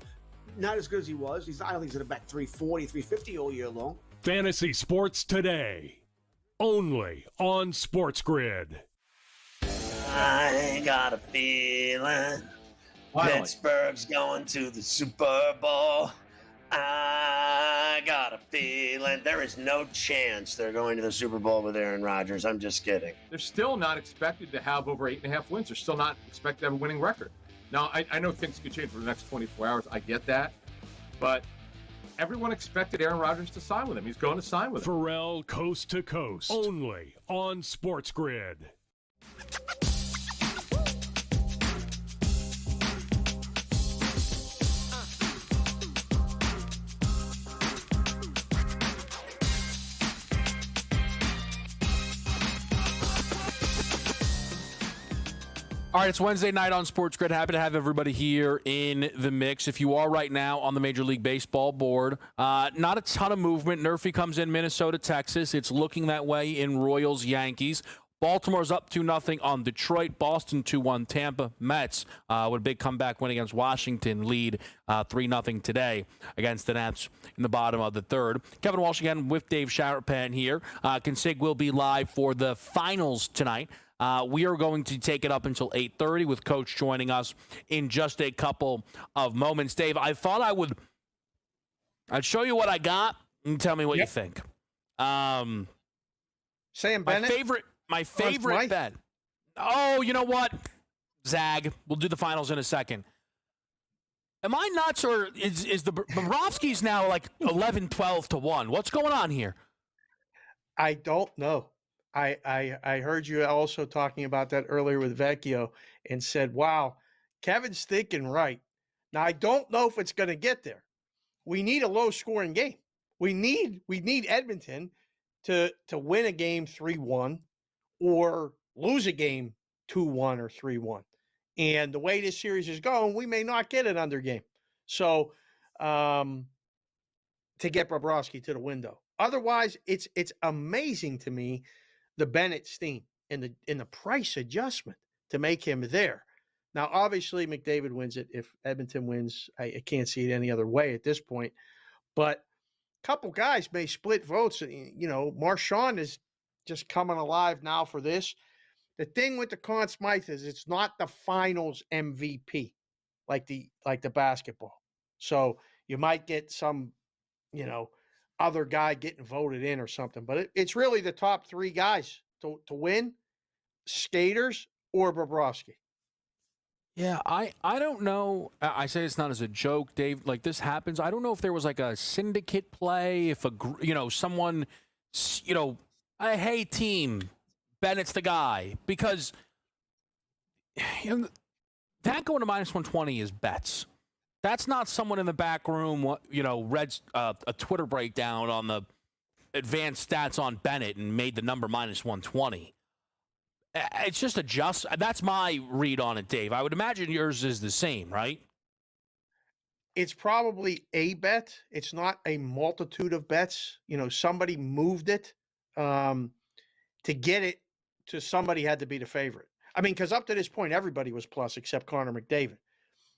as good as he was. I don't think he's going to bat 340, 350 all year long. Fantasy Sports Today, only on SportsGrid. I got a feeling Pittsburgh's going to the Super Bowl. I got a feeling there is no chance they're going to the Super Bowl with Aaron Rodgers. I'm just kidding. They're still not expected to have over 8.5 wins. They're still not expected to have a winning record. Now, I know things could change for the next 24 hours. I get that. But everyone expected Aaron Rodgers to sign with him. He's going to sign with him. Pharrell Coast to Coast, only on SportsGrid. All right, it's Wednesday night on SportsGrid. Happy to have everybody here in the mix. If you are right now on the Major League Baseball board, not a ton of movement. Nerfy comes in Minnesota, Texas. It's looking that way in Royals, Yankees. Baltimore's up 2-0 on Detroit. Boston 2-1. Tampa Mets with a big comeback win against Washington. Lead 3-0 today against the Nats in the bottom of the third. Kevin Walsh again with Dave Sharapan here. Consig will be live for the finals tonight. We are going to take it up until 8:30 with Coach joining us in just a couple of moments. Dave, I thought I'd show you what I got and tell me what you think. Sam Bennett? My favorite bet. Oh, you know what? Zag. We'll do the finals in a second. Am I nuts, or is the Bobrovsky's now like 11, 12 to 1? What's going on here? I don't know. I heard you also talking about that earlier with Vecchio and said, wow, Kevin's thinking right. Now, I don't know if it's going to get there. We need a low-scoring game. We need Edmonton to win a game 3-1 or lose a game 2-1 or 3-1. And the way this series is going, we may not get an under game. So to get Bobrovsky to the window. Otherwise, it's amazing to me the Bennett Steen and the price adjustment to make him there. Now, obviously, McDavid wins it. If Edmonton wins, I can't see it any other way at this point. But a couple guys may split votes. You know, Marchand is just coming alive now for this. The thing with the Conn Smythe is it's not the finals MVP like the basketball. So you might get some, other guy getting voted in or something. But it's really the top three guys to win, Skaters or Bobrovsky. Yeah, I don't know. I say it's not as a joke, Dave. Like, this happens. I don't know if there was like a syndicate play, if someone, hey, team, Bennett's the guy. Because that going to minus 120 is bets. That's not someone in the back room, read a Twitter breakdown on the advanced stats on Bennett and made the number minus 120. It's just that's my read on it, Dave. I would imagine yours is the same, right? It's probably a bet. It's not a multitude of bets. Somebody moved it to get it to somebody had to be the favorite. I mean, because up to this point, everybody was plus except Connor McDavid.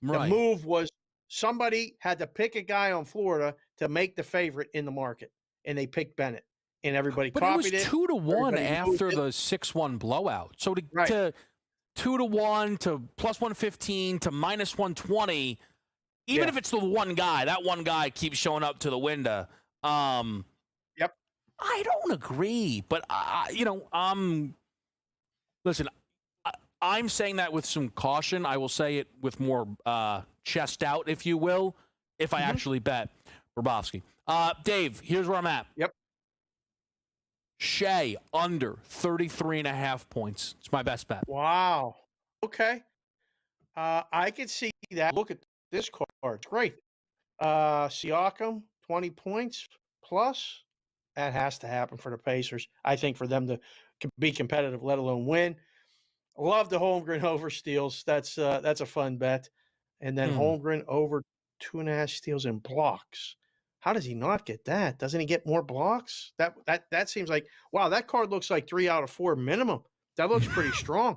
Right. The move was somebody had to pick a guy on Florida to make the favorite in the market, and they picked Bennett, and everybody copied it. But it was 2-1 after the 6-1 blowout. So to 2-1 to plus 115 to minus 120, even if it's the one guy, that one guy keeps showing up to the window. Yep. I don't agree, but listen. I'm saying that with some caution. I will say it with more chest out, if you will, if I actually bet Bobrovsky. Dave, here's where I'm at. Yep. Shea under 33.5 points. It's my best bet. Wow. Okay. I could see that. Look at this card. It's great. Siakam, 20 points plus. That has to happen for the Pacers. I think for them to be competitive, let alone win. Love the Holmgren over steals. That's a fun bet. And then Holmgren over 2.5 steals and blocks. How does he not get that? Doesn't he get more blocks? That seems like, wow, that card looks like 3 out of 4 minimum. That looks pretty strong.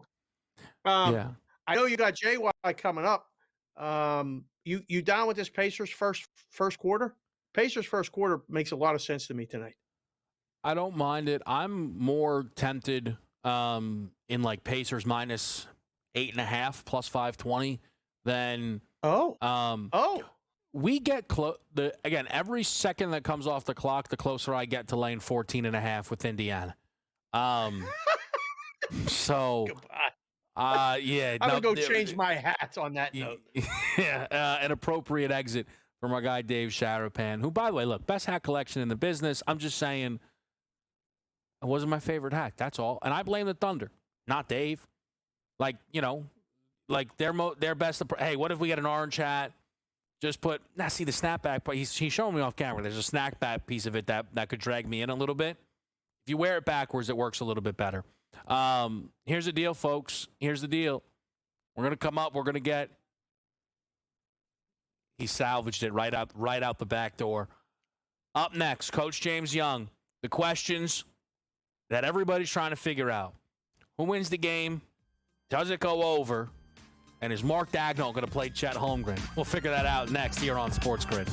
Yeah. I know you got JY coming up. You down with this Pacers first quarter? Pacers first quarter makes a lot of sense to me tonight. I don't mind it. I'm more tempted in like Pacers minus 8.5 plus 520 than we get close. Again, every second that comes off the clock, the closer I get to laying 14.5 with Indiana. So yeah, I'm gonna go change my hat on that note. Yeah, an appropriate exit from our guy Dave Sharapan, who, by the way, look, best hat collection in the business. I'm just saying, it wasn't my favorite hat. That's all, and I blame the Thunder, not Dave. Like, their best. Hey, what if we get an orange hat? Just put. See the snapback, but he's showing me off camera. There's a snapback piece of it that could drag me in a little bit. If you wear it backwards, it works a little bit better. Here's the deal, folks. Here's the deal. We're going to come up. We're going to get. He salvaged it right out the back door. Up next, Coach James Young. The questions that everybody's trying to figure out. Who wins the game? Does it go over? And is Mark Dagnall going to play Chet Holmgren? We'll figure that out next here on Sports Grid.